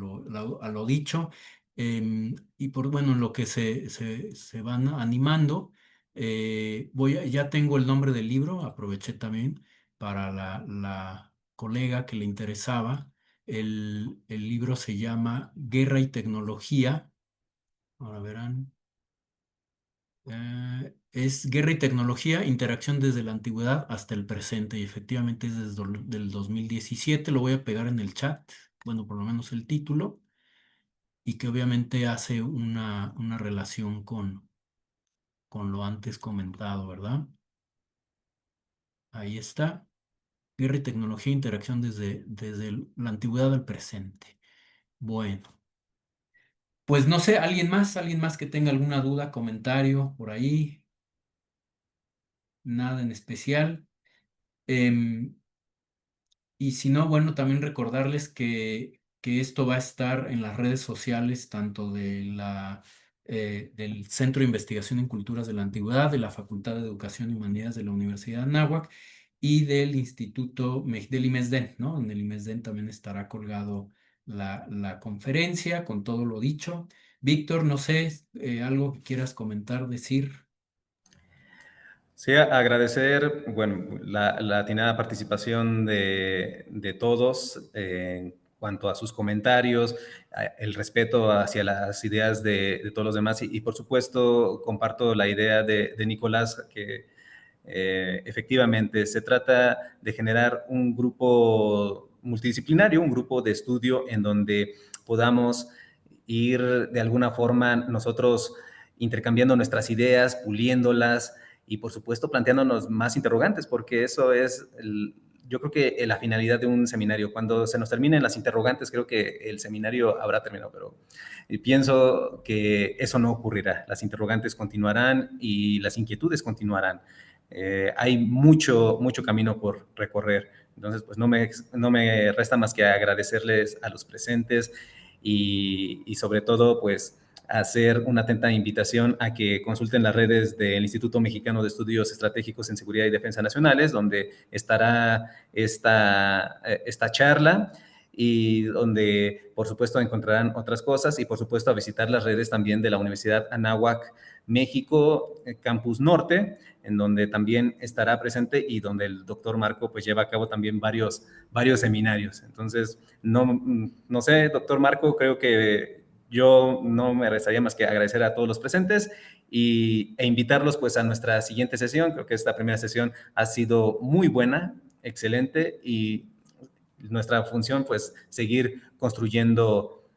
lo dicho? Y por bueno, en lo que se van animando, ya tengo el nombre del libro, aproveché también para la colega que le interesaba. El libro se llama Guerra y Tecnología. Ahora verán. Es Guerra y Tecnología, interacción desde la antigüedad hasta el presente. Y efectivamente es desde del 2017. Lo voy a pegar en el chat. Bueno, por lo menos el título. Y que obviamente hace una relación con lo antes comentado, ¿verdad? Ahí está. Guerra y Tecnología, interacción desde la antigüedad al presente. Bueno, pues no sé, alguien más que tenga alguna duda, comentario por ahí. Nada en especial. Em, Y si no, bueno, también recordarles que esto va a estar en las redes sociales, tanto del Centro de Investigación en Culturas de la Antigüedad, de la Facultad de Educación y Humanidades de la Universidad de Anáhuac y del del IMESDEN, ¿no? En el IMESDEN también estará colgado la conferencia con todo lo dicho. Víctor, no sé, algo que quieras comentar, decir. Sí, agradecer, bueno, la atinada participación de todos en cuanto a sus comentarios, el respeto hacia las ideas de todos los demás y, por supuesto comparto la idea de Nicolás que efectivamente se trata de generar un grupo multidisciplinario, un grupo de estudio en donde podamos ir de alguna forma nosotros intercambiando nuestras ideas, puliéndolas y por supuesto planteándonos más interrogantes, porque eso es, yo creo que la finalidad de un seminario. Cuando se nos terminen las interrogantes, creo que el seminario habrá terminado, pero pienso que eso no ocurrirá. Las interrogantes continuarán y las inquietudes continuarán. Hay mucho camino por recorrer. Entonces, pues no me resta más que agradecerles a los presentes y sobre todo, pues, hacer una atenta invitación a que consulten las redes del Instituto Mexicano de Estudios Estratégicos en Seguridad y Defensa Nacionales, donde estará esta charla y donde, por supuesto, encontrarán otras cosas y, por supuesto, a visitar las redes también de la Universidad Anáhuac México, Campus Norte, en donde también estará presente y donde el doctor Marco pues lleva a cabo también varios seminarios. Entonces, no sé, doctor Marco, creo que yo no me restaría más que agradecer a todos los presentes e invitarlos pues a nuestra siguiente sesión. Creo que esta primera sesión ha sido muy buena, excelente y nuestra función pues seguir construyendo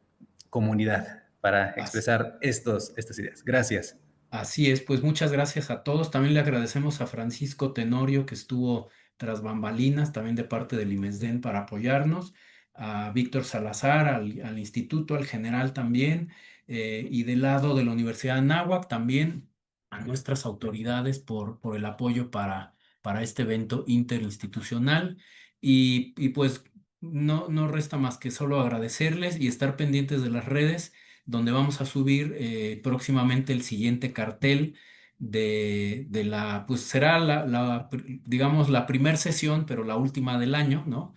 comunidad para Así expresar estas ideas. Gracias. Así es, pues muchas gracias a todos. También le agradecemos a Francisco Tenorio que estuvo tras bambalinas, también de parte del IMESDEN para apoyarnos, a Víctor Salazar, al instituto, al general también, y del lado de la Universidad de Anáhuac también a nuestras autoridades por el apoyo para este evento interinstitucional. Y pues no resta más que solo agradecerles y estar pendientes de las redes donde vamos a subir próximamente el siguiente cartel pues será digamos, la primera sesión, pero la última del año, ¿no?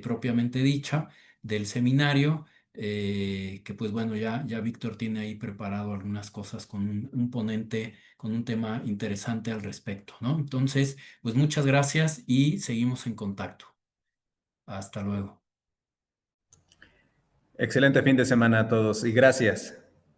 Propiamente dicha, del seminario, que pues bueno, ya Víctor tiene ahí preparado algunas cosas con un ponente, con un tema interesante al respecto, ¿no? Entonces, pues muchas gracias y seguimos en contacto. Hasta luego. Excelente fin de semana a todos y gracias.